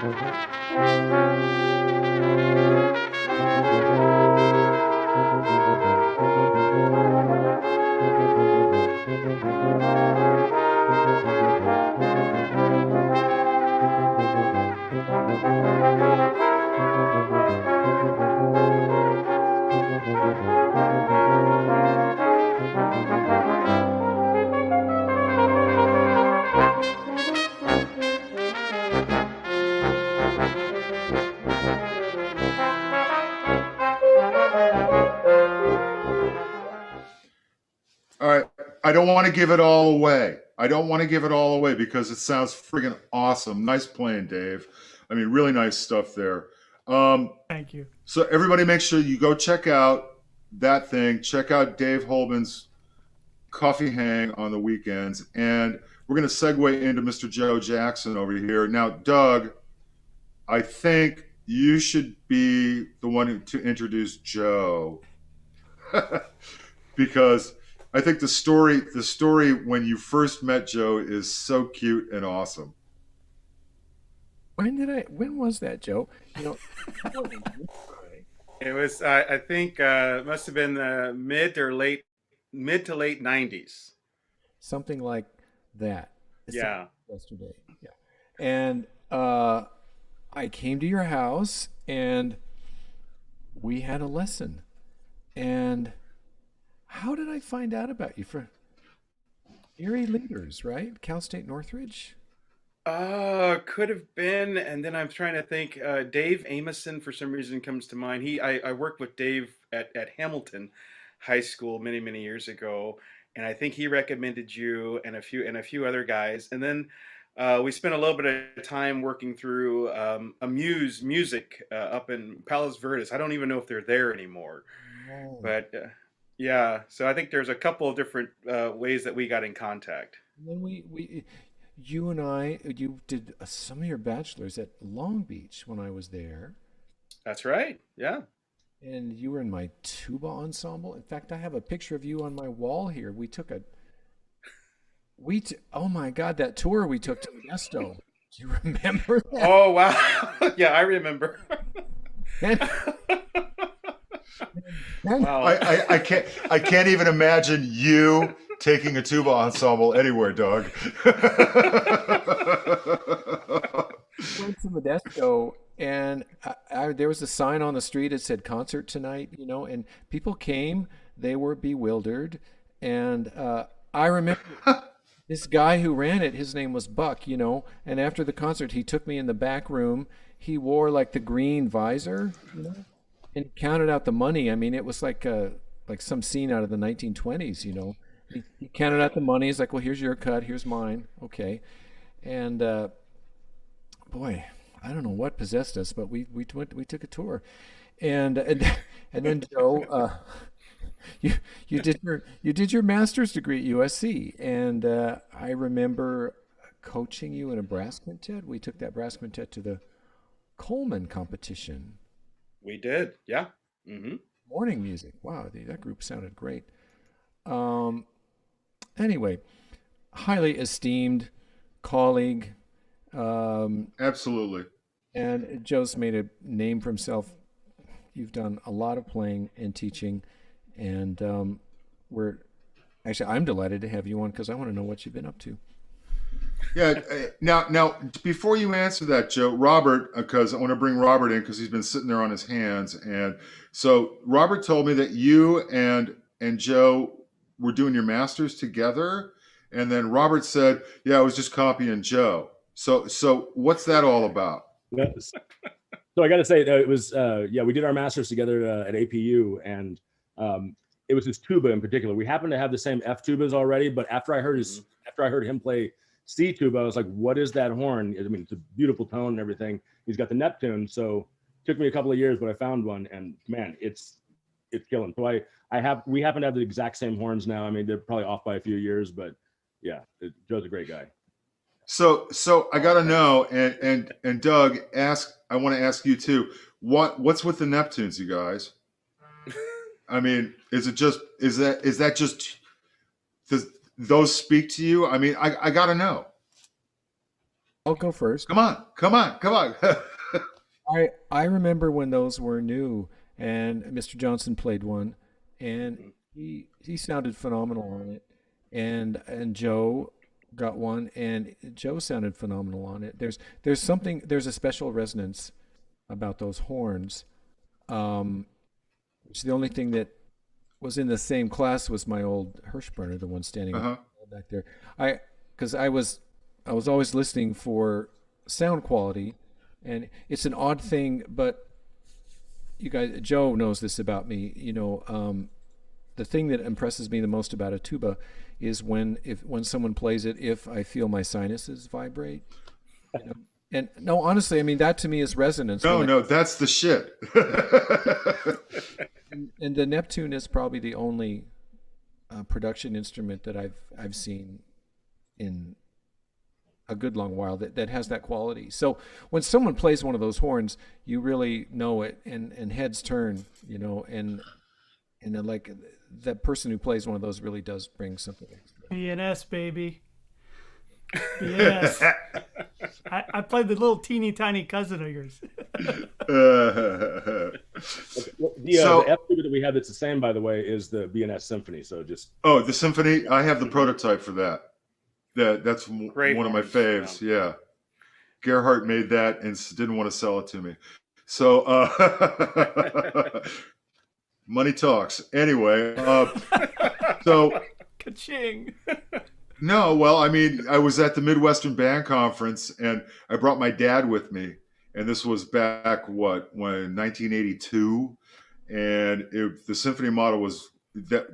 All right. I don't want to give it all away. I don't want to give it all away because it sounds friggin' awesome. Nice playing, Dave. I mean, really nice stuff there. Thank you. So everybody make sure you go check out that thing. Check out Dave Holben's Coffee Hang on the weekends. And we're going to segue into Mr. Joe Jackson over here. Now, Doug, I think you should be the one to introduce Joe. Because I think the story when you first met Joe is so cute and awesome. When was that, Joe? You know, It was, I think, must have been mid to late '90s. something like that. Yeah. Yesterday. Yeah. And I came to your house and we had a lesson. And how did I find out about you? For Erie Leaders, right? Cal State Northridge? Could have been. And then I'm trying to think. Dave Amison, for some reason, comes to mind. I worked with Dave at Hamilton High School many, many years ago, and I think he recommended you and a few other guys. And then we spent a little bit of time working through Amuse Music up in Palos Verdes. I don't even know if they're there anymore, but yeah. So I think there's a couple of different ways that we got in contact. And then you and you did some of your bachelor's at Long Beach when I was there. That's right. Yeah. And you were in my tuba ensemble. In fact, I have a picture of you on my wall here. Oh my God, that tour we took to Modesto. Do you remember that? Oh, wow. Yeah, I remember. Wow. I can't even imagine you taking a tuba ensemble anywhere, Doug. Went to Modesto, and there was a sign on the street that said concert tonight, and people came. They were bewildered, and I remember this guy who ran it. His name was Buck, and after the concert, he took me in the back room. He wore like the green visor, and counted out the money. I mean, it was like some scene out of the 1920s, He counted out the money. He's like, well, here's your cut. Here's mine. Okay. And boy, I don't know what possessed us, but we took a tour. And then Joe, you did your master's degree at USC. And I remember coaching you in a brass quintet. We took that brass quintet to the Coleman competition. We did. Yeah. Mm-hmm. Morning music. Wow, that group sounded great. Anyway, highly esteemed colleague. Absolutely. And Joe's made a name for himself. You've done a lot of playing and teaching, and I'm delighted to have you on because I want to know what you've been up to. Yeah. Now, before you answer that, Joe, Robert, because I want to bring Robert in because he's been sitting there on his hands, and so Robert told me that you and Joe were doing your masters together, and then Robert said, "Yeah, I was just copying Joe." So what's that all about? Yes. So I got to say, it was we did our masters together at APU, and it was his tuba in particular. We happened to have the same F tubas already, but after I heard him play C tuba, I was like, "What is that horn?" I mean, it's a beautiful tone and everything. He's got the Neptune, so it took me a couple of years, but I found one, and man, it's killing. So we happen to have the exact same horns now. I mean, they're probably off by a few years, but yeah, Joe's a great guy. So I got to know, and Doug, I want to ask you too. What's with the Neptunes, you guys? I mean, is that just does those speak to you? I mean, I got to know. I'll go first. Come on, come on, come on. I remember when those were new, and Mr. Johnson played one, and he sounded phenomenal on it, and Joe got one, and Joe sounded phenomenal on it. There's a special resonance about those horns. Which the only thing that was in the same class was my old Hirschburner, the one standing back there. Because I was always listening for sound quality, and it's an odd thing, but you guys, Joe knows this about me. The thing that impresses me the most about a tuba is when someone plays it, if I feel my sinuses vibrate. And no, honestly, I mean, that to me is resonance. No, that's the shit. And the Neptune is probably the only production instrument that I've seen in a good long while that has that quality. So when someone plays one of those horns, you really know it, and heads turn, and then, like, the person who plays one of those really does bring something extra. BNS, baby. BNS. I played the little teeny tiny cousin of yours. The F tuba that we have that's the same, by the way, is the BNS Symphony. So just the Symphony. I have the prototype for that. That's one of my faves. Yeah, Gerhardt made that and didn't want to sell it to me. So money talks. Anyway, so Ka-ching. No, well, I mean, I was at the Midwestern Band Conference, and I brought my dad with me, and this was back when 1982, and the symphony model was that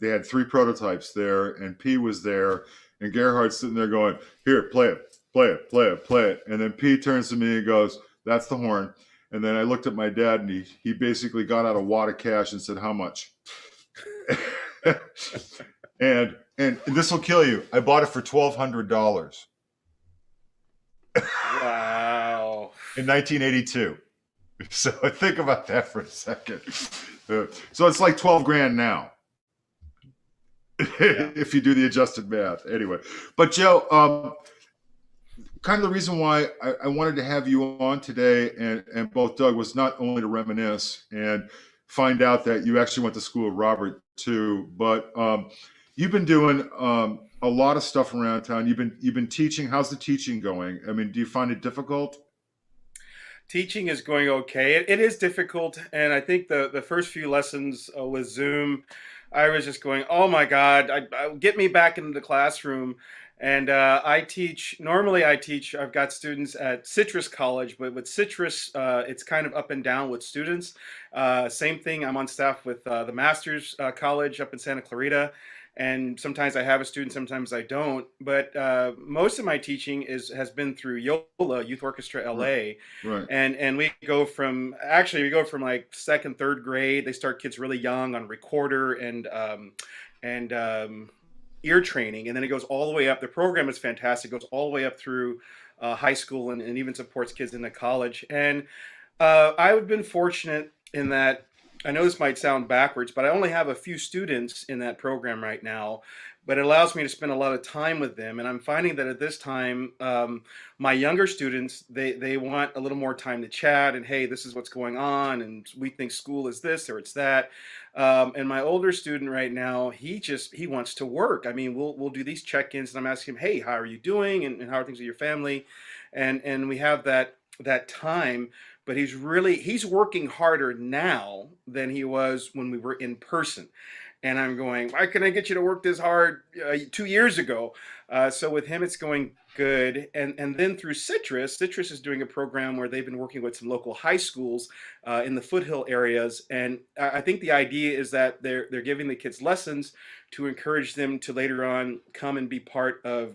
they had 3 prototypes there, and P was there, and Gerhardt's sitting there going, "Here, play it, play it, play it, play it," and then P turns to me and goes, "That's the horn," and then I looked at my dad, and he basically got out a wad of cash and said, "How much?" And this will kill you. I bought it for $1,200. Wow. In 1982. So think about that for a second. So it's like 12 grand now. If you do the adjusted math. Anyway. But Joe, kind of the reason why I wanted to have you on today and both Doug was not only to reminisce and find out that you actually went to school with Robert too, but you've been doing a lot of stuff around town. You've been teaching. How's the teaching going? I mean, do you find it difficult? Teaching is going okay. It is difficult, and I think the first few lessons with Zoom, I was just going, "Oh my God, get me back into the classroom." And I teach. Normally, I've got students at Citrus College, but with Citrus, it's kind of up and down with students. Same thing. I'm on staff with the Masters College up in Santa Clarita. And sometimes I have a student, sometimes I don't. But most of my teaching has been through YOLA, Youth Orchestra LA. Right. And we go from like 2nd, 3rd grade. They start kids really young on recorder and ear training. And then it goes all the way up. The program is fantastic. It goes all the way up through high school and even supports kids into college. And I've been fortunate in that, I know this might sound backwards, but I only have a few students in that program right now, but it allows me to spend a lot of time with them. And I'm finding that at this time, my younger students, they want a little more time to chat and, hey, this is what's going on. And we think school is this or it's that. And my older student right now, he wants to work. I mean, we'll do these check-ins and I'm asking him, hey, how are you doing? And how are things with your family? And we have that time. But he's working harder now than he was when we were in person. And I'm going, why couldn't I get you to work this hard 2 years ago? So with him, it's going good. And then through Citrus is doing a program where they've been working with some local high schools in the foothill areas. And I think the idea is that they're giving the kids lessons to encourage them to later on come and be part of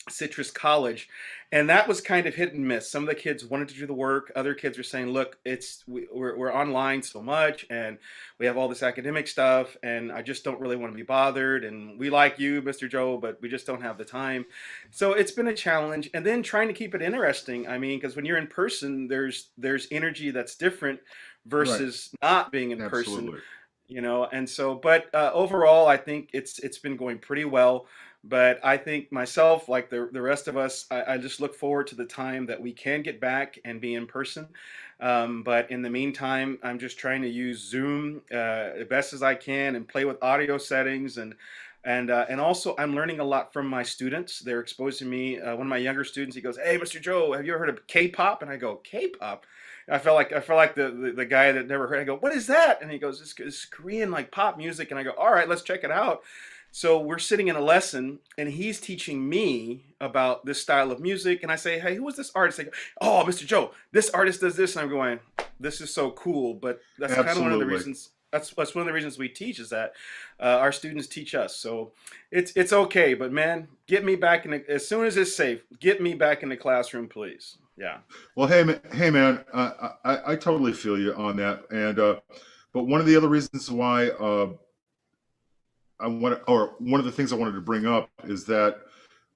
Citrus College. And that was kind of hit and miss. Some of the kids wanted to do the work. Other kids were saying, look, we're online so much and we have all this academic stuff and I just don't really want to be bothered. And we like you, Mr. Joe, but we just don't have the time. So it's been a challenge. And then trying to keep it interesting. I mean, because when you're in person, there's energy that's different versus not being in person. And so, but overall, I think it's been going pretty well. But I think myself, like the rest of us, I just look forward to the time that we can get back and be in person. But in the meantime, I'm just trying to use Zoom the best as I can and play with audio settings and also I'm learning a lot from my students. They're exposing me. One of my younger students, he goes, "Hey, Mr. Joe, have you ever heard of K-pop?" And I go, "K-pop." I felt like the guy that never heard. I go, "What is that?" And he goes, "It's Korean like pop music." And I go, "All right, let's check it out." So we're sitting in a lesson, and he's teaching me about this style of music. And I say, "Hey, who is this artist?" They go, "Oh, Mr. Joe, this artist does this." And I'm going, "This is so cool." But that's kind of one of the Absolutely. reasons. That's one of the reasons we teach is that our students teach us. So it's okay. But man, get me back in as soon as it's safe. Get me back in the classroom, please. Yeah. Well, hey man, I totally feel you on that. And but one of the other reasons why one of the things I wanted to bring up is that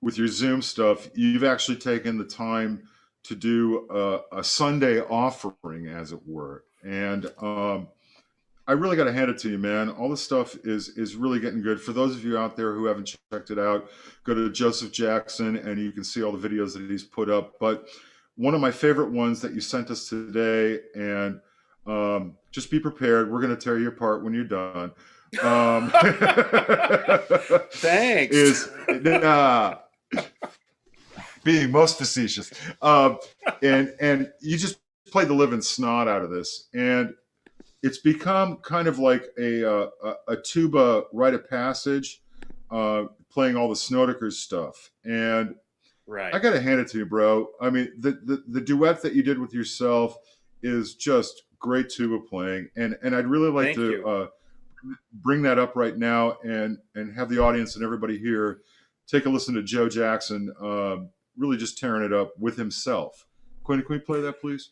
with your Zoom stuff, you've actually taken the time to do a Sunday offering, as it were. And I really got to hand it to you, man. All this stuff is really getting good. For those of you out there who haven't checked it out, go to Joseph Jackson and you can see all the videos that he's put up. But one of my favorite ones that you sent us today, and just be prepared, we're going to tear you apart when you're done. Thanks. Is being most facetious. And you just played the living snot out of this. And it's become kind of like a tuba rite of passage, playing all the Snowdicker's stuff. And right. I got to hand it to you, bro. I mean, the duet that you did with yourself is just great tuba playing. And I'd really like to bring that up right now and have the audience and everybody here take a listen to Joe Jackson really just tearing it up with himself. Quinn, can we play that, please?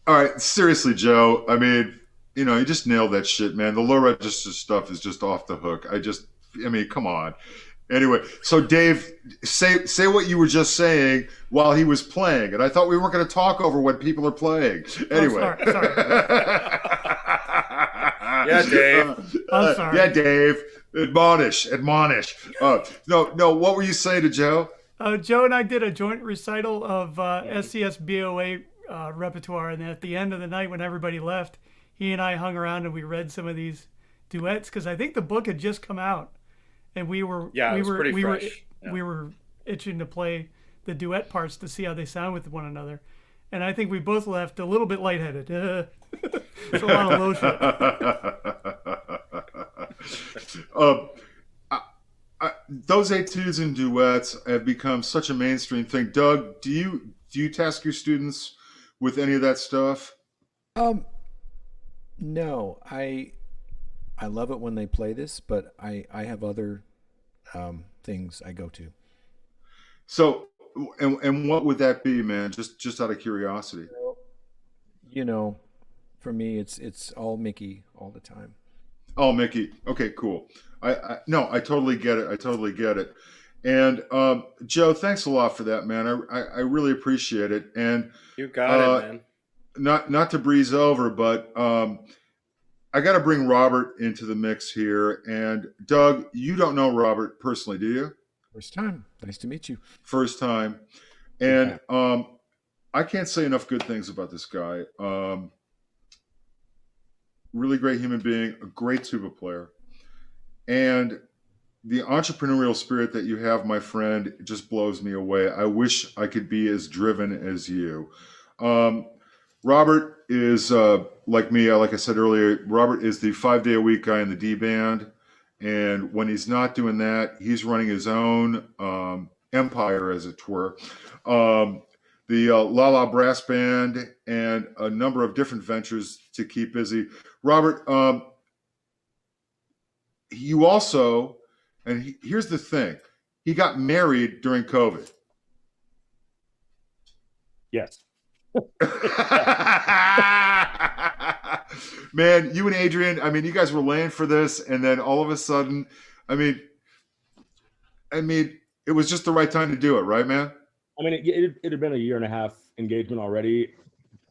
All right, seriously, Joe. I mean, you know, you just nailed that shit, man. The low register stuff is just off the hook. I mean, come on. Anyway, so Dave, say what you were just saying while he was playing, and I thought we weren't going to talk over when people are playing. Anyway, sorry. Yeah, Dave. I'm sorry. Yeah, Dave. Admonish. No. What were you saying to Joe? Joe and I did a joint recital of SCS BOA repertoire, and at the end of the night, when everybody left, he and I hung around and we read some of these duets because I think the book had just come out, and we were itching to play the duet parts to see how they sound with one another, and I think we both left a little bit lightheaded. It's a lot of lotion. Those etudes and duets have become such a mainstream thing. Doug, do do you task your students with any of that stuff? No, I love it when they play this, but I have other things I go to. So, and what would that be, man? Just out of curiosity. You know, for me, it's all Mickey all the time. Oh, Mickey. Okay, cool. No, I totally get it. I totally get it. And Joe, thanks a lot for that, man. I really appreciate it. And You got it, man. Not to breeze over, but I got to bring Robert into the mix here. And Doug, you don't know Robert personally, do you? First time. Nice to meet you. First time. And I can't say enough good things about this guy. Really great human being, a great tuba player. And the entrepreneurial spirit that you have, my friend, just blows me away. I wish I could be as driven as you. Robert is like me, like I said earlier, Robert is the 5-day-a-week guy in the D band. And when he's not doing that, he's running his own empire, as it were. The La La Brass Band and a number of different ventures to keep busy. Robert, you also, and here's the thing, he got married during COVID. Yes. Man, you and Adrian, I mean, you guys were laying for this, and then all of a sudden, I mean, it was just the right time to do it, right, man? I mean, it had been a 1.5-year engagement already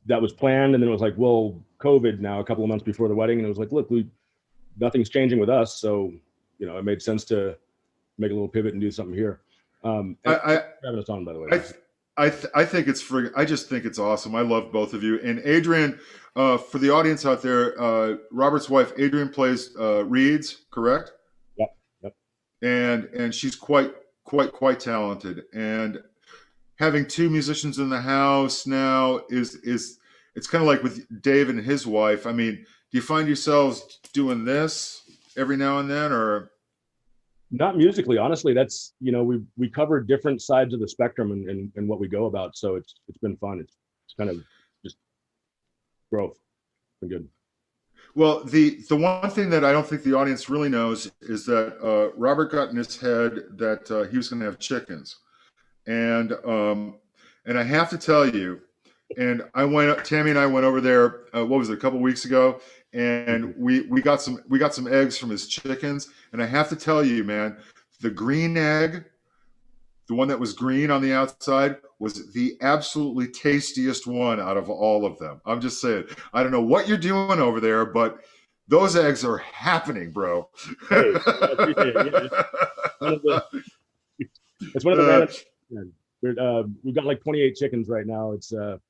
that was planned, and then it was like, well, COVID now, a couple of months before the wedding, and it was like, look, nothing's changing with us, so it made sense to make a little pivot and do something here. Having us on, by the way. I think it's free. I just think it's awesome. I love both of you. And Adrian, for the audience out there, Robert's wife, Adrian, plays reeds, correct? Yep. And she's quite talented. And having two musicians in the house now is it's kind of like with Dave and his wife. I mean, do you find yourselves doing this every now and then, or? Not musically, honestly. That's we cover different sides of the spectrum and what we go about. So it's been fun. It's kind of just growth. Been good. Well, the one thing that I don't think the audience really knows is that Robert got in his head that he was going to have chickens, and I have to tell you, and Tammy and I went over there. What was it, a couple weeks ago? And we got some eggs from his chickens, and I have to tell you, man, the green egg, the one that was green on the outside, was the absolutely tastiest one out of all of them. I'm just saying, I don't know what you're doing over there, but those eggs are happening, bro. Hey, I appreciate it. Yeah, it's one of the we've got like 28 chickens right now. It's a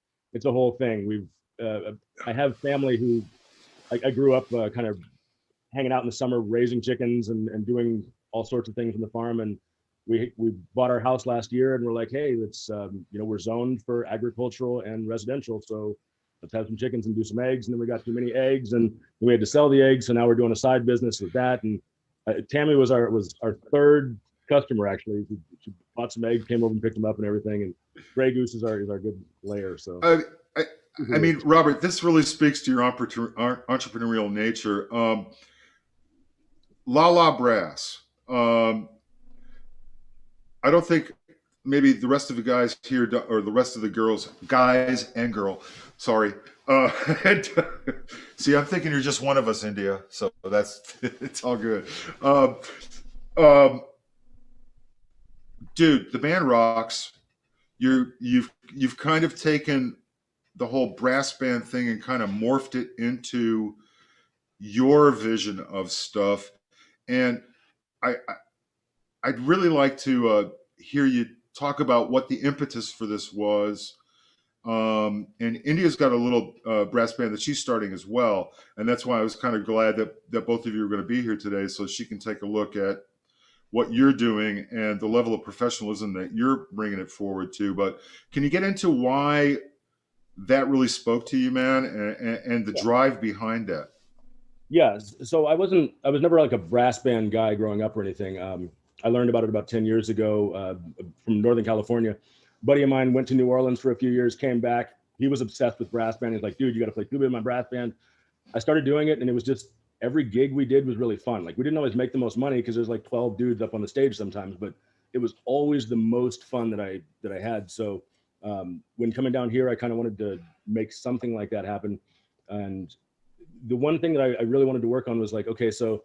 whole thing. I have family who. I grew up kind of hanging out in the summer, raising chickens and doing all sorts of things on the farm. And we bought our house last year, and we're like, hey, let's we're zoned for agricultural and residential, so let's have some chickens and do some eggs. And then we got too many eggs, and we had to sell the eggs, so now we're doing a side business with that. And Tammy was our third customer, actually. She bought some eggs, came over and picked them up and everything. And Grey Goose is our good layer. So. I mean, Robert, this really speaks to your entrepreneurial nature. La La Brass. I don't think maybe the rest of the guys here, or the rest of the girls, guys and girl, sorry. See, I'm thinking you're just one of us, India. So it's all good. Dude, the band rocks. You've kind of taken the whole brass band thing and kind of morphed it into your vision of stuff. And I'd really like to hear you talk about what the impetus for this was. And India's got a little brass band that she's starting as well. And that's why I was kind of glad that both of you are going to be here today, so she can take a look at what you're doing and the level of professionalism that you're bringing it forward to. But can you get into why that really spoke to you, man, and the drive behind that? Yeah, so I was never like a brass band guy growing up or anything. I learned about it about 10 years ago from Northern California. buddy of mine went to New Orleans for a few years, came back. He was obsessed with brass band. He's like, dude, you got to play tuba in my brass band. I started doing it, and it was just every gig we did was really fun. Like we didn't always make the most money because there's like 12 dudes up on the stage sometimes, but it was always the most fun that I had. So when coming down here, I kind of wanted to make something like that happen. And the one thing that I really wanted to work on was like, okay, so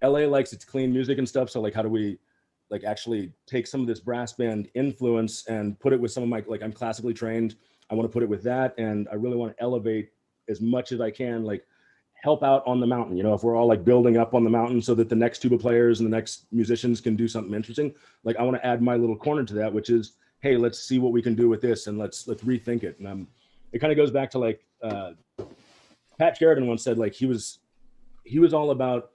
LA likes its clean music and stuff. So like, how do we like actually take some of this brass band influence and put it with some of my, like I'm classically trained. I want to put it with that. And I really want to elevate as much as I can, like help out on the mountain. You know, if we're all like building up on the mountain so that the next tuba players and the next musicians can do something interesting, like I want to add my little corner to that, which is, hey, let's see what we can do with this and let's rethink it. And it kind of goes back to like Pat Sheridan once said, like he was all about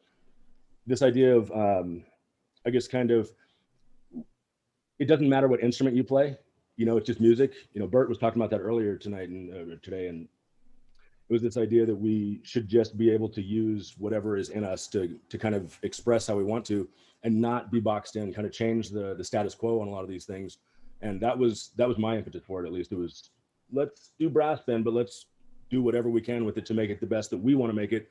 this idea of I guess kind of, it doesn't matter what instrument you play, you know, it's just music. You know, Bert was talking about that earlier tonight and today, and it was this idea that we should just be able to use whatever is in us to kind of express how we want to and not be boxed in, kind of change the status quo on a lot of these things. And that was my impetus for it, at least. It was, let's do brass band, but let's do whatever we can with it to make it the best that we want to make it.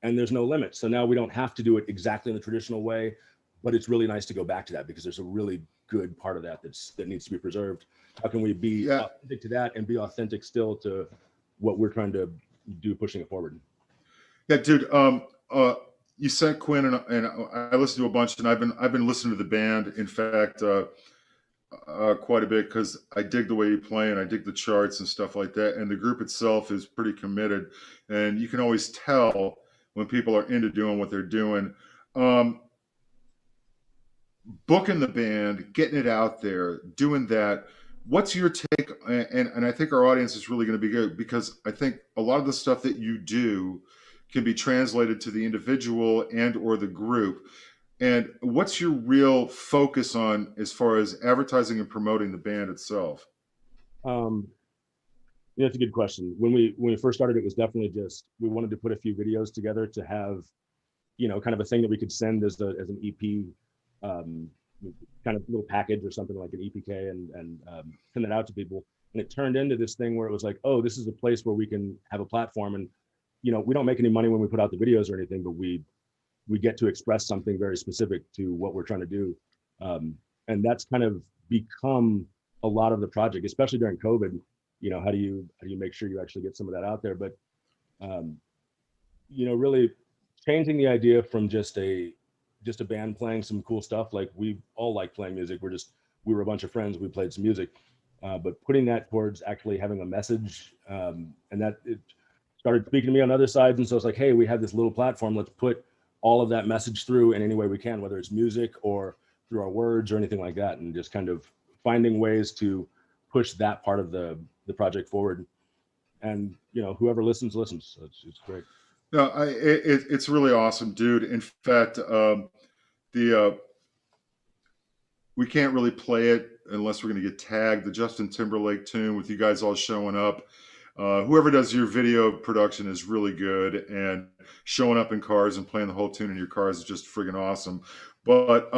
And there's no limit. So now we don't have to do it exactly in the traditional way, but it's really nice to go back to that because there's a really good part of that that needs to be preserved. How can we be authentic to that and be authentic still to what we're trying to do, pushing it forward? Yeah, dude. You sent Quinn, and I listened to a bunch, and I've been listening to the band. In fact, quite a bit because I dig the way you play, and I dig the charts and stuff like that. And the group itself is pretty committed, and you can always tell when people are into doing what they're doing. Booking the band, getting it out there, doing that. What's your take? And I think our audience is really going to be good because I think a lot of the stuff that you do can be translated to the individual and or the group. And what's your real focus on as far as advertising and promoting the band itself? Yeah, that's a good question. When we first started, it was definitely just, we wanted to put a few videos together to have, you know, kind of a thing that we could send as an EP, kind of little package or something like an EPK and send it out to people. And it turned into this thing where it was like, oh, this is a place where we can have a platform. And, you know, we don't make any money when we put out the videos or anything, but we get to express something very specific to what we're trying to do. And that's kind of become a lot of the project, especially during COVID. You know, how do you make sure you actually get some of that out there? But, you know, really changing the idea from just a band playing some cool stuff. Like we all like playing music. We were a bunch of friends. We played some music, but putting that towards actually having a message, and that it started speaking to me on other sides. And so it's like, hey, we have this little platform. Let's put all of that message through in any way we can, whether it's music or through our words or anything like that. And just kind of finding ways to push that part of the project forward. And, you know, whoever listens. So it's great. No, it's really awesome, dude. In fact, we can't really play it unless we're going to get tagged. The Justin Timberlake tune with you guys all showing up. Whoever does your video production is really good, and showing up in cars and playing the whole tune in your cars is just friggin' awesome. But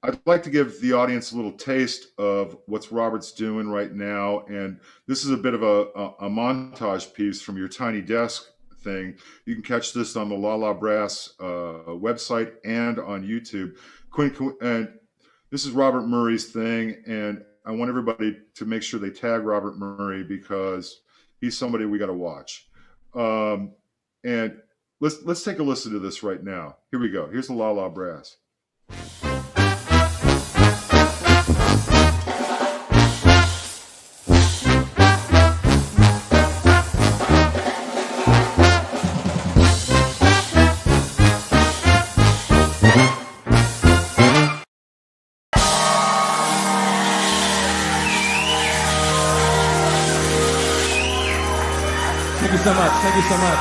I'd like to give the audience a little taste of what Robert's doing right now. And this is a bit of a montage piece from your Tiny Desk thing. You can catch this on the La La Brass website and on YouTube. Quinn, and this is Robert Murray's thing, and I want everybody to make sure they tag Robert Murray because he's somebody we got to watch. And let's take a listen to this right now. Here we go. Here's the La La Brass. Thank you so much.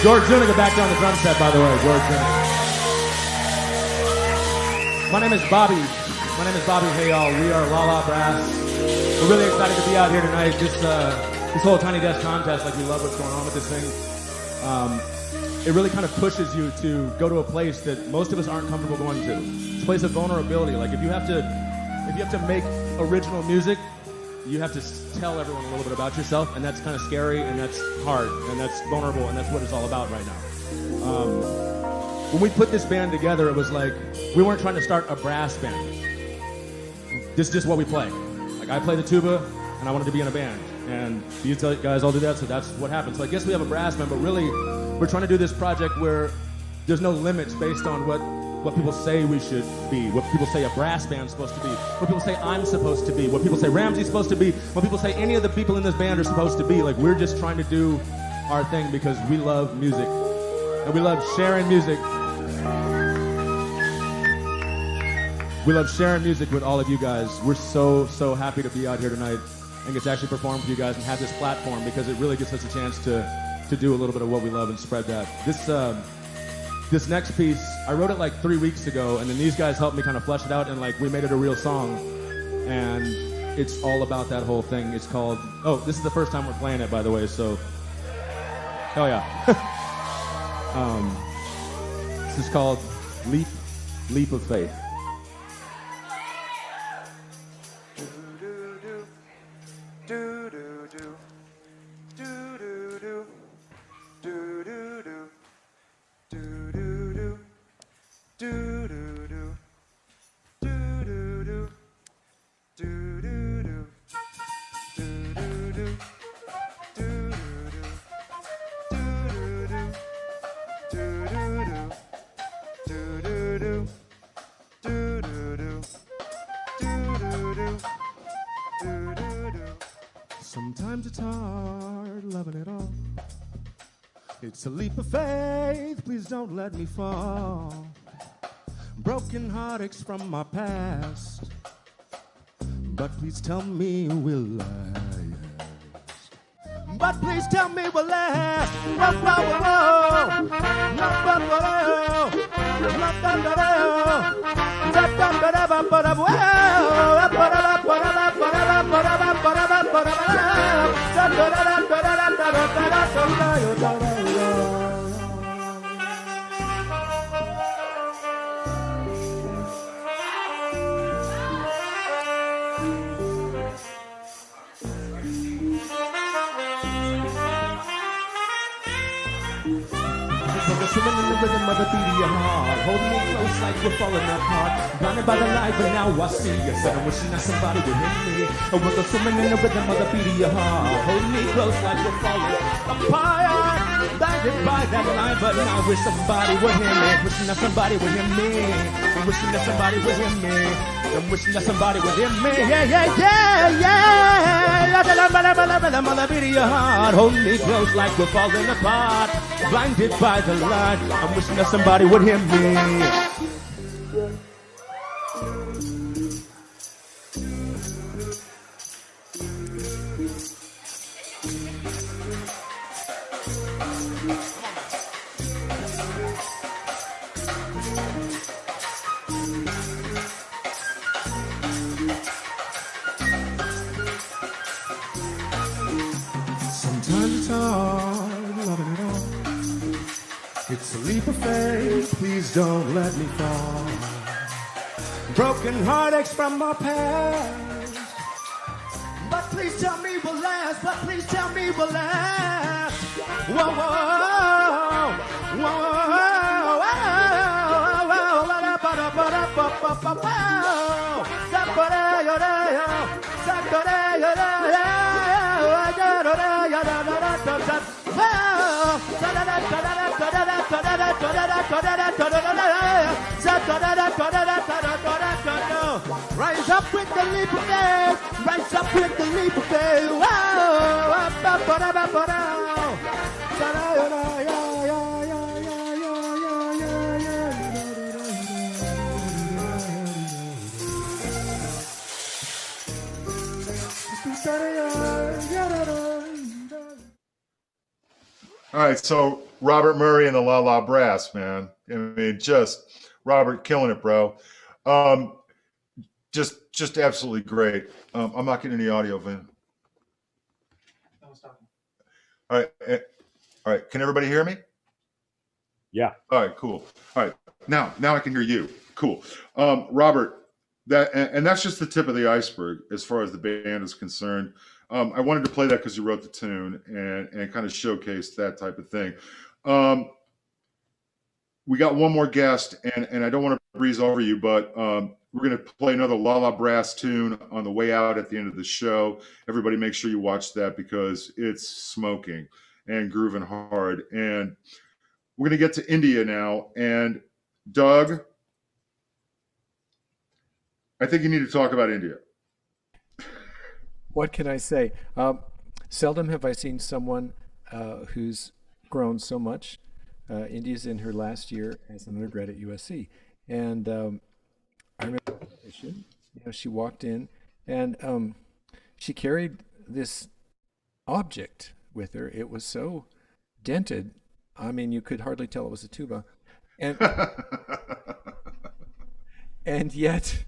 George Zuniga back there on the drum set, by the way. George Zuniga. My name is Bobby. Hey, y'all. We are La La Brass. We're really excited to be out here tonight. This whole Tiny Desk contest, like we love what's going on with this thing. It really kind of pushes you to go to a place that most of us aren't comfortable going to. It's a place of vulnerability. Like if you have to make original music, you have to tell everyone a little bit about yourself, and that's kind of scary, and that's hard, and that's vulnerable, and that's what it's all about right now. When we put this band together, it was like we weren't trying to start a brass band. This is just what we play. Like, I play the tuba, and I wanted to be in a band, and these guys all do that, so that's what happened. So I guess we have a brass band, but really, we're trying to do this project where there's no limits based on what people say we should be, what people say a brass band's supposed to be, what people say I'm supposed to be, what people say Ramsey's supposed to be, what people say any of the people in this band are supposed to be. Like, we're just trying to do our thing because we love music, and we love sharing music. We love sharing music with all of you guys. We're so happy to be out here tonight and get to actually perform for you guys and have this platform, because it really gives us a chance to do a little bit of what we love and spread that. This next piece, I wrote it like 3 weeks ago, and then these guys helped me kind of flesh it out, and like we made it a real song. And it's all about that whole thing. It's called, oh, this is the first time we're playing it, by the way, so, oh yeah. This is called Leap of Faith. Sometimes it's hard loving it all. It's a leap of faith, please don't let me fall. Broken heartaches from my past, but please tell me we'll last. But please tell me we'll last. Swimming in the rhythm of the beat of your heart, holding me close like we're falling apart. Blinded by the light, but now I see you. Said I'm wishing that somebody would hit me. And we're swimming in the rhythm of the beat of your heart, holding me close like we're falling apart. Blinded by that light, but now I wish somebody would hear me. Wishing that somebody would hear me. I'm wishing that somebody would hear me. I'm wishing that somebody would hear me. Yeah, yeah, yeah, yeah. The beat of your heart, holding me close like we're falling apart. Blinded by the light, I'm wishing that somebody would hear me. Sometimes it's hard loving it all. It's a leap of faith, please don't let me fall. Broken heartaches from my past, but please tell me we'll last. But please tell me we'll last. Whoa, whoa, whoa, rise up with the leap of faith. Rise up with the leap of faith. All right, so Robert Murray and the La La Brass, man. I mean, just Robert killing it, bro. Just absolutely great. I'm not getting any audio, Vin. All right. Can everybody hear me? Yeah. All right, cool. All right, now I can hear you. Cool. Robert, and that's just the tip of the iceberg as far as the band is concerned. I wanted to play that because you wrote the tune and kind of showcase that type of thing. We got one more guest, and I don't want to breeze over you, but we're going to play another La La Brass tune on the way out at the end of the show. Everybody make sure you watch that because it's smoking and grooving hard. And we're going to get to India now. And Doug, I think you need to talk about India. What can I say? Seldom have I seen someone who's grown so much. India's in her last year as an undergrad at USC. And I remember she walked in and she carried this object with her. It was so dented. I mean, you could hardly tell it was a tuba. And and yet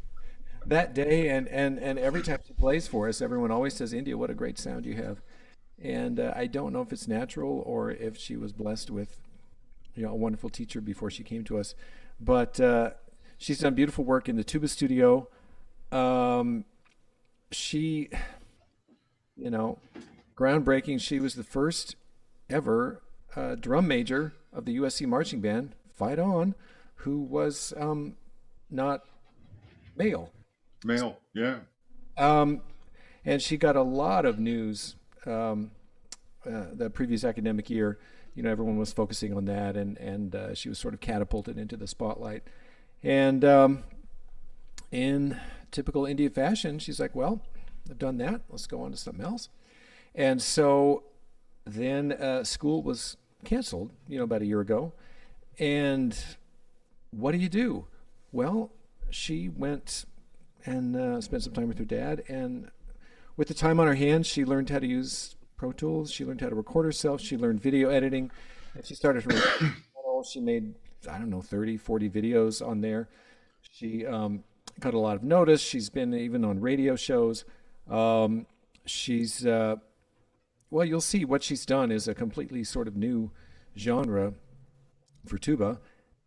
that day and every time she plays for us, everyone always says, India, what a great sound you have. And I don't know if it's natural or if she was blessed with a wonderful teacher before she came to us. But she's done beautiful work in the tuba studio. She, groundbreaking. She was the first ever drum major of the USC marching band, Fight On, who was not male. Male, yeah. And she got a lot of news the previous academic year. Everyone was focusing on that, and she was sort of catapulted into the spotlight. And in typical India fashion, she's like, well, I've done that. Let's go on to something else. And so then school was canceled, about a year ago. And what do? Well, she went and spent some time with her dad. And with the time on her hands, she learned how to use Pro Tools. She learned how to record herself. She learned video editing. And she started her channel. She made, 30, 40 videos on there. She got a lot of notice. She's been even on radio shows. She's, you'll see what she's done is a completely sort of new genre for tuba.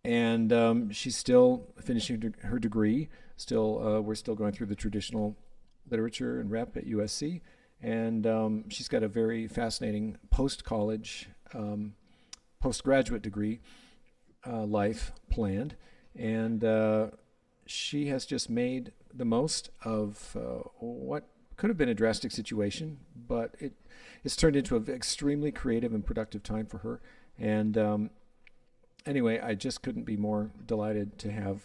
And she's still finishing her degree. We're still going through the traditional literature and rep at USC. And she's got a very fascinating post-college, postgraduate degree life planned. And she has just made the most of what could have been a drastic situation, but it's turned into an extremely creative and productive time for her. And anyway, I just couldn't be more delighted to have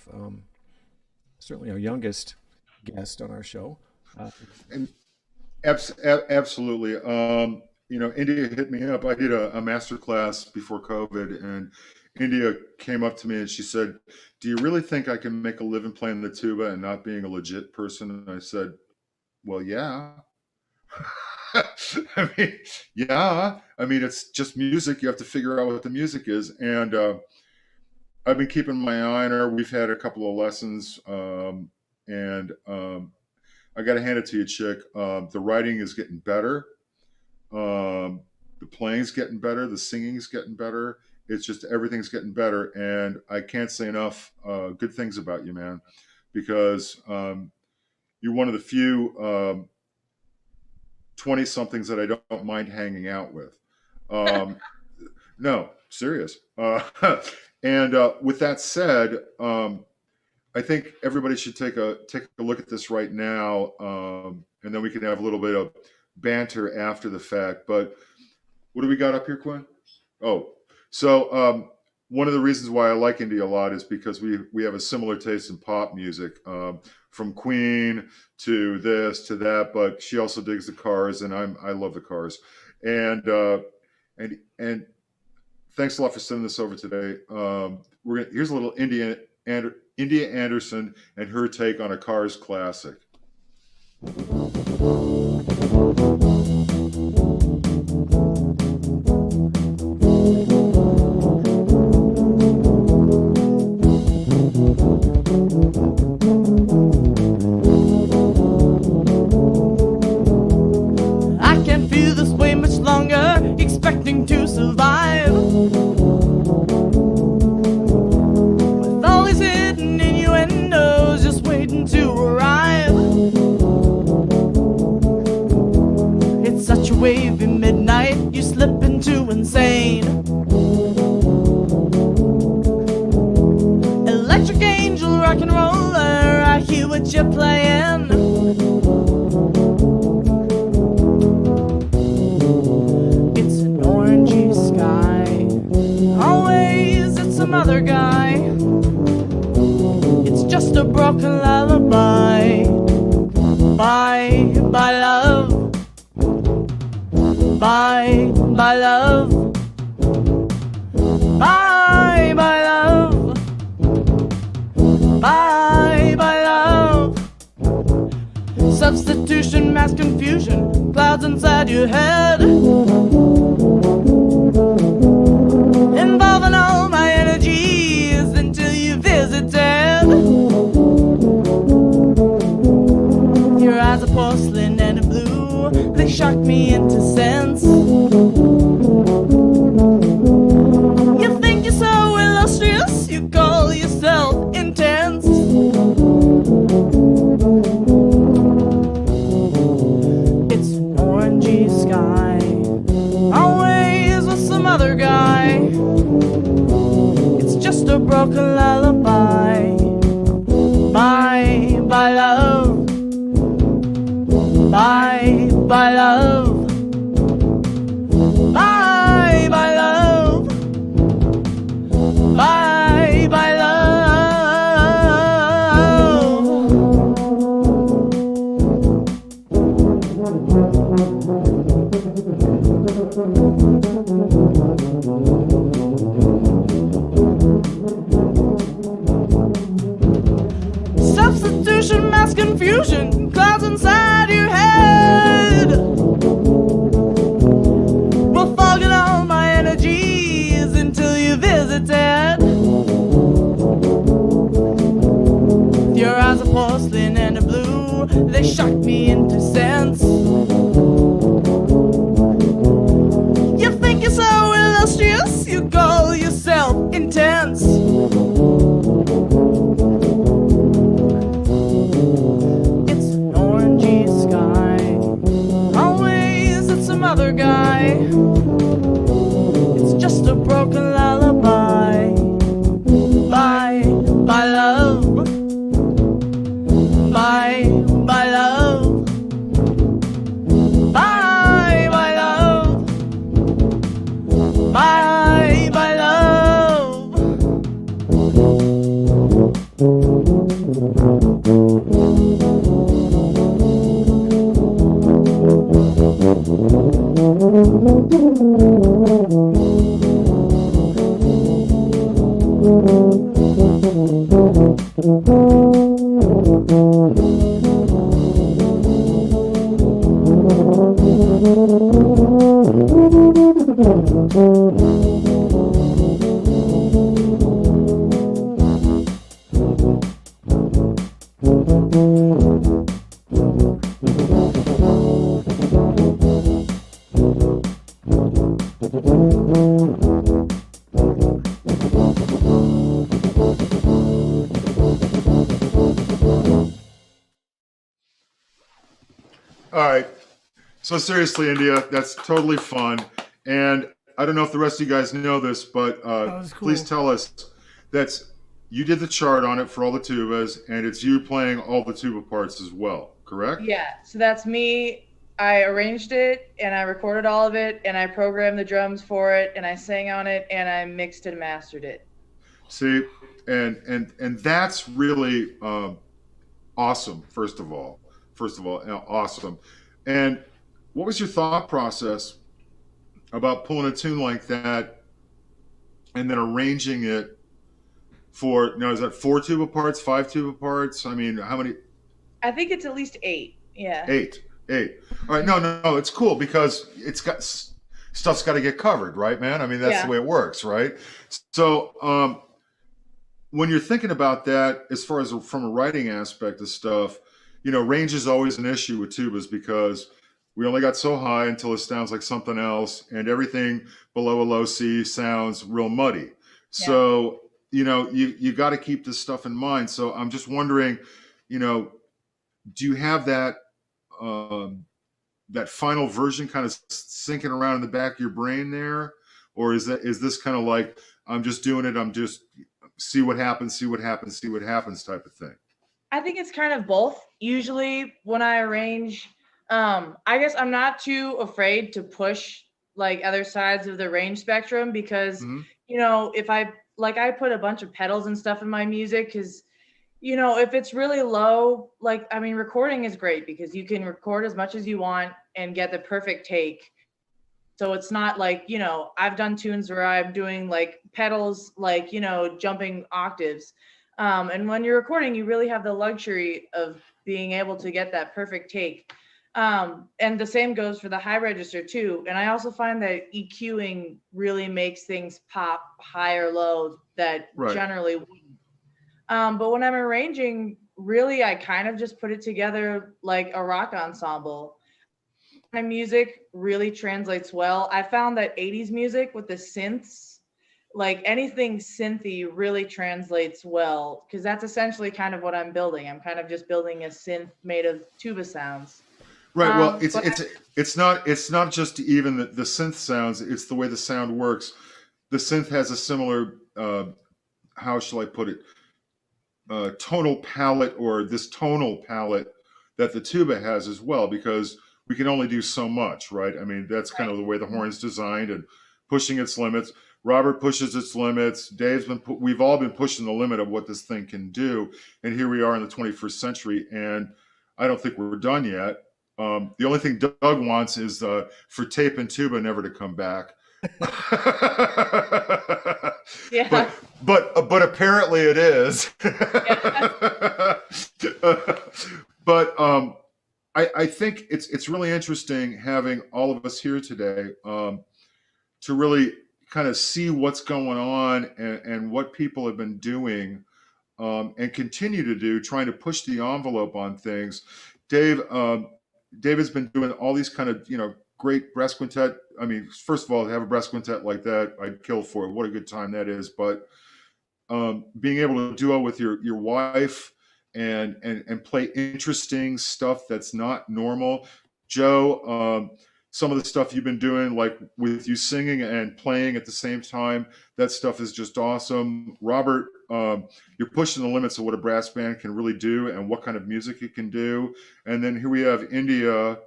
certainly our youngest guest on our show. And absolutely. India hit me up. I did a master class before COVID, and India came up to me and she said, do you really think I can make a living playing the tuba and not being a legit person? And I said, well, yeah. It's just music. You have to figure out what the music is. And I've been keeping my eye on her. We've had a couple of lessons, and I got to hand it to you, chick. The writing is getting better. The playing's getting better. The singing's getting better. It's just everything's getting better. And I can't say enough good things about you, man, because you're one of the few 20-somethings that I don't mind hanging out with. No, serious. And with that said, I think everybody should take a look at this right now, and then we can have a little bit of banter after the fact. But what do we got up here, Quinn? Oh, so one of the reasons why I like India a lot is because we have a similar taste in pop music, from Queen to this to that. But she also digs the Cars, and I love the Cars. And thanks a lot for sending this over today. Here's a little India Anderson and her take on a Cars classic. I can't feel this way much longer, expecting to survive. With all these hidden innuendos just waiting to arrive. some other guy. It's just a broken lullaby. Bye, bye, love. Bye, bye, love. Bye, bye, love. Bye, bye, love. Substitution, mass confusion, clouds inside your head, involving all my energies until you visited. Your eyes are porcelain and blue, they shock me into sense. You think you're so illustrious, you call yourself intense. It's an orangey sky, always with some other guy. It's just a broken lullaby. Bye, bye, love. Bye, bye, love. Bye, bye, love. Bye, bye, love. Substitution, mass confusion, clouds inside your head. We're fogging all my energies until you visited. Your eyes are porcelain and blue, they shock me into sense. You think you're so illustrious, you call yourself intense. It's an orangey sky, always it's some other guy. It's just a broken lullaby. Bye, bye, love. Bye, bye, love. Bye, bye, love. Bye, bye, love. All right. So seriously, India, that's totally fun. And I don't know if the rest of you guys know this, but was cool. please tell us that's you did the chart on it for all the tubas, and it's you playing all the tuba parts as well, correct? Yeah, so that's me. I arranged it and I recorded all of it and I programmed the drums for it and I sang on it and I mixed and mastered it. See, and that's really awesome. First of all, awesome. And what was your thought process about pulling a tune like that and then arranging it for? Now, is that 4 tuba parts, 5 tuba parts? I mean, how many? I think it's at least 8. Yeah. 8. All right, no, it's cool because it's got stuff's got to get covered, right, man? I mean, that's the way it works, right? So, when you're thinking about that, as far as from a writing aspect of stuff, you know, range is always an issue with tubas because we only got so high until it sounds like something else, and everything below a low C sounds real muddy. Yeah. So, you know, you got to keep this stuff in mind. So I'm just wondering, you know, do you have that that final version kind of sinking around in the back of your brain there, or is this kind of like I'm just doing it, I'm just see what happens type of thing? I think it's kind of both. Usually when I arrange, I guess I'm not too afraid to push like other sides of the range spectrum because, you know, if I like I put a bunch of pedals and stuff in my music because, you know, if it's really low, like, I mean, recording is great because you can record as much as you want and get the perfect take. So it's not like, you know, I've done tunes where I'm doing like pedals, like, you know, jumping octaves. And when you're recording, you really have the luxury of being able to get that perfect take. And the same goes for the high register too. And I also find that EQing really makes things pop high or low that generally wouldn't. But when I'm arranging, really, I kind of just put it together like a rock ensemble. My music really translates well. I found that 80s music with the synths, like anything synthy really translates well because that's essentially kind of what I'm building. I'm kind of just building a synth made of tuba sounds. Right. Well, it's not just even the synth sounds. It's the way the sound works. The synth has a similar, how shall I put it, tonal palette, or this tonal palette that the tuba has as well, because we can only do so much, right? I mean, that's kind of the way the horn's designed and pushing its limits. Robert pushes its limits. Dave's we've all been pushing the limit of what this thing can do. And here we are in the 21st century. And I don't think we're done yet. The only thing Doug wants is for tape and tuba never to come back. Yeah. But apparently it is. But I think it's really interesting having all of us here today to really kind of see what's going on and what people have been doing and continue to do, trying to push the envelope on things. Dave has been doing all these kind of, you know, great brass quintet. I mean, first of all, to have a brass quintet like that, I'd kill for it. What a good time that is. But being able to duo with your wife and play interesting stuff that's not normal. Joe, some of the stuff you've been doing, like with you singing and playing at the same time, that stuff is just awesome. Robert, you're pushing the limits of what a brass band can really do and what kind of music it can do. And then here we have India,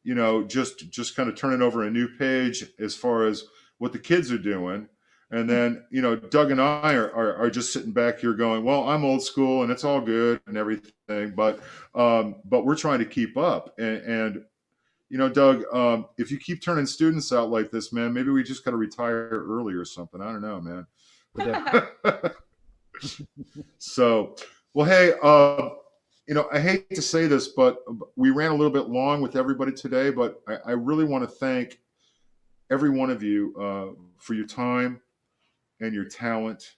you know, just kind of turning over a new page as far as what the kids are doing. And then, you know, Doug and I are just sitting back here going, well, I'm old school and it's all good and everything, but we're trying to keep up. And you know, Doug, if you keep turning students out like this, man, maybe we just got to retire early or something. I don't know, man. So, well, hey, you know, I hate to say this, but we ran a little bit long with everybody today, but I really want to thank every one of you for your time and your talent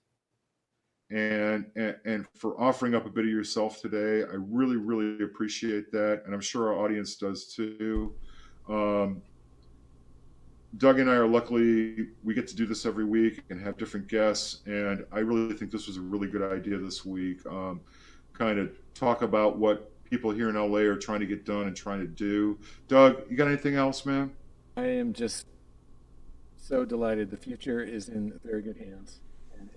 and for offering up a bit of yourself today. I really, really appreciate that. And I'm sure our audience does too. Doug and I are luckily, we get to do this every week and have different guests. And I really think this was a really good idea this week. Kind of talk about what people here in LA are trying to get done and trying to do. Doug, you got anything else, man? I am just so delighted. The future is in very good hands. And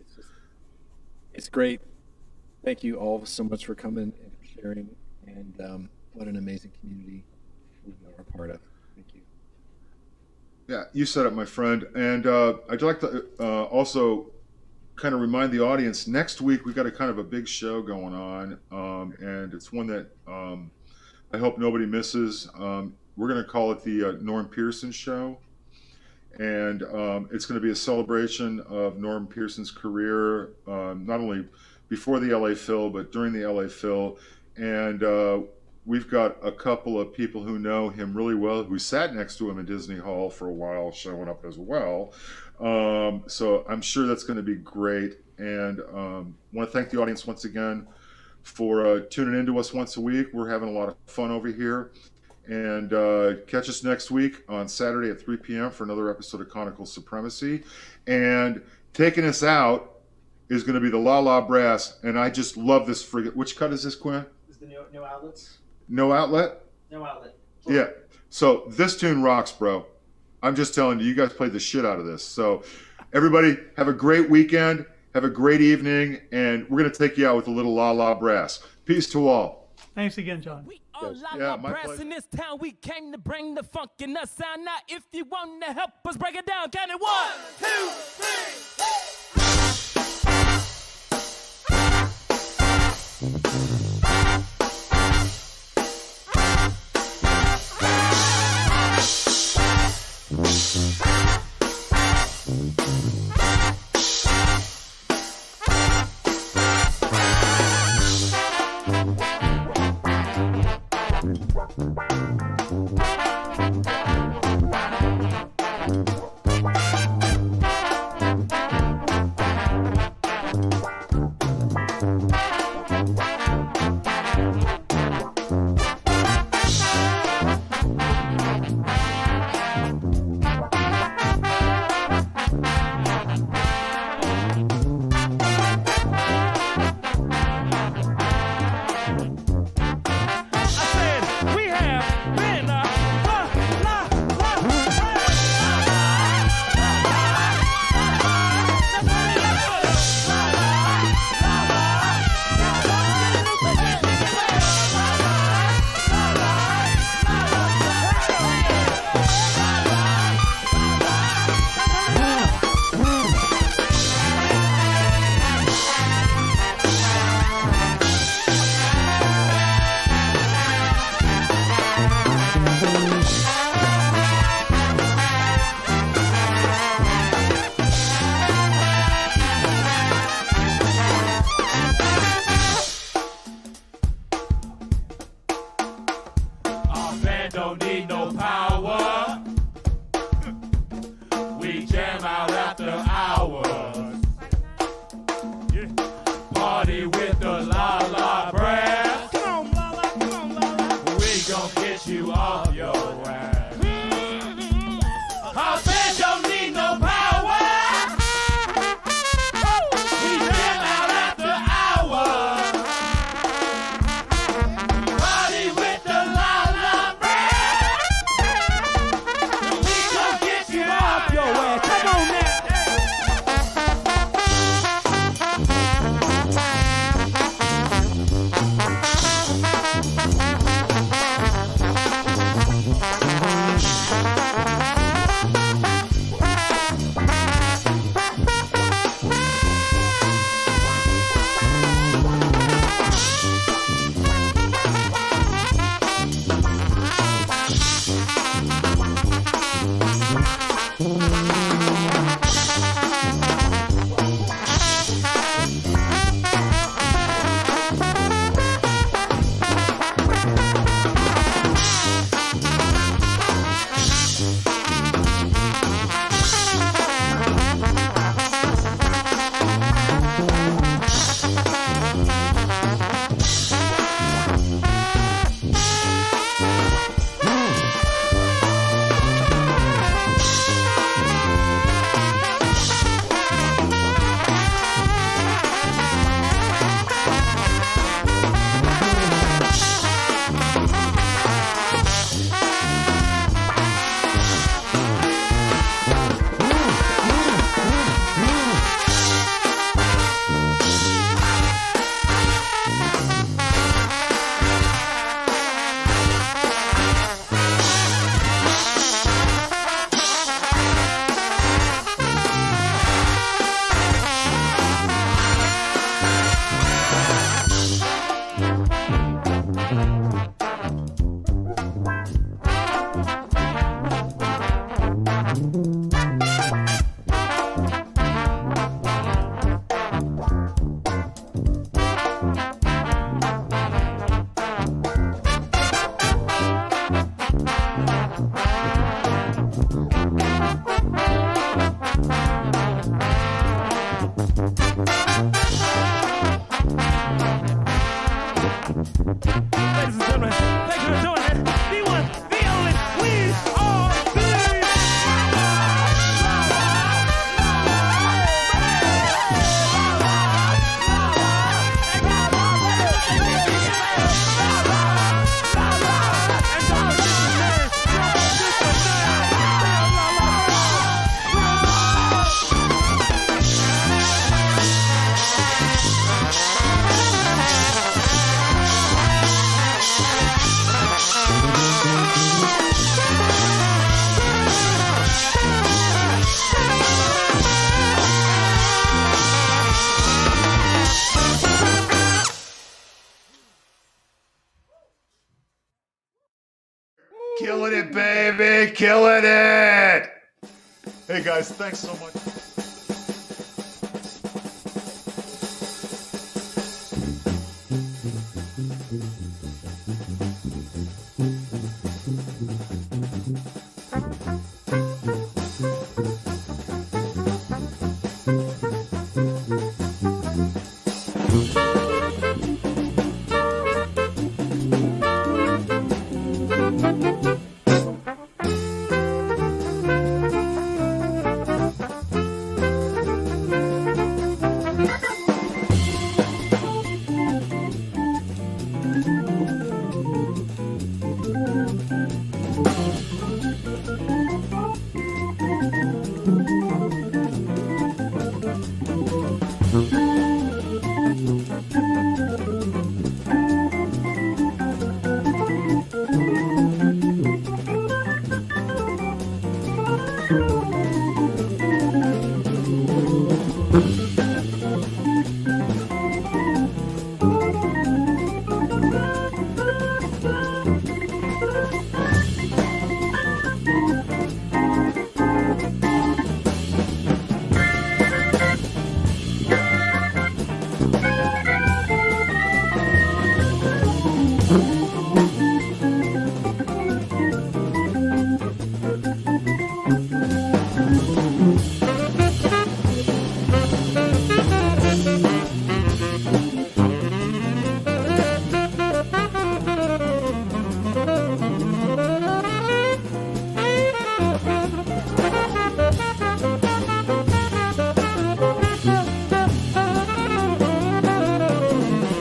it's great. Thank you all so much for coming and for sharing. And what an amazing community we are a part of. Thank you. Yeah, you said it, my friend. And I'd like to also kind of remind the audience, next week we got a kind of a big show going on. And it's one that I hope nobody misses. We're going to call it the Norm Pearson Show. And it's going to be a celebration of Norm Pearson's career, not only before the LA Phil, but during the LA Phil. And we've got a couple of people who know him really well, who sat next to him in Disney Hall for a while, showing up as well. So I'm sure that's going to be great. And want to thank the audience once again for tuning into us once a week. We're having a lot of fun over here. And catch us next week on Saturday at 3 p.m. for another episode of Conical Supremacy. And taking us out is going to be the La La Brass. And I just love this frigate. Which cut is this, Quinn? Is the no outlets? No outlet? No outlet. Yeah. So this tune rocks, bro. I'm just telling you, you guys played the shit out of this. So everybody have a great weekend. Have a great evening. And we're going to take you out with a little La La Brass. Peace to all. Thanks again, John. Yeah, my brass pleasure. in this town, we came to bring the funk in the sound. Now, if you want to help us break it down, count it 1, 2, 3. it, baby. Killing it. Hey, guys, thanks so much.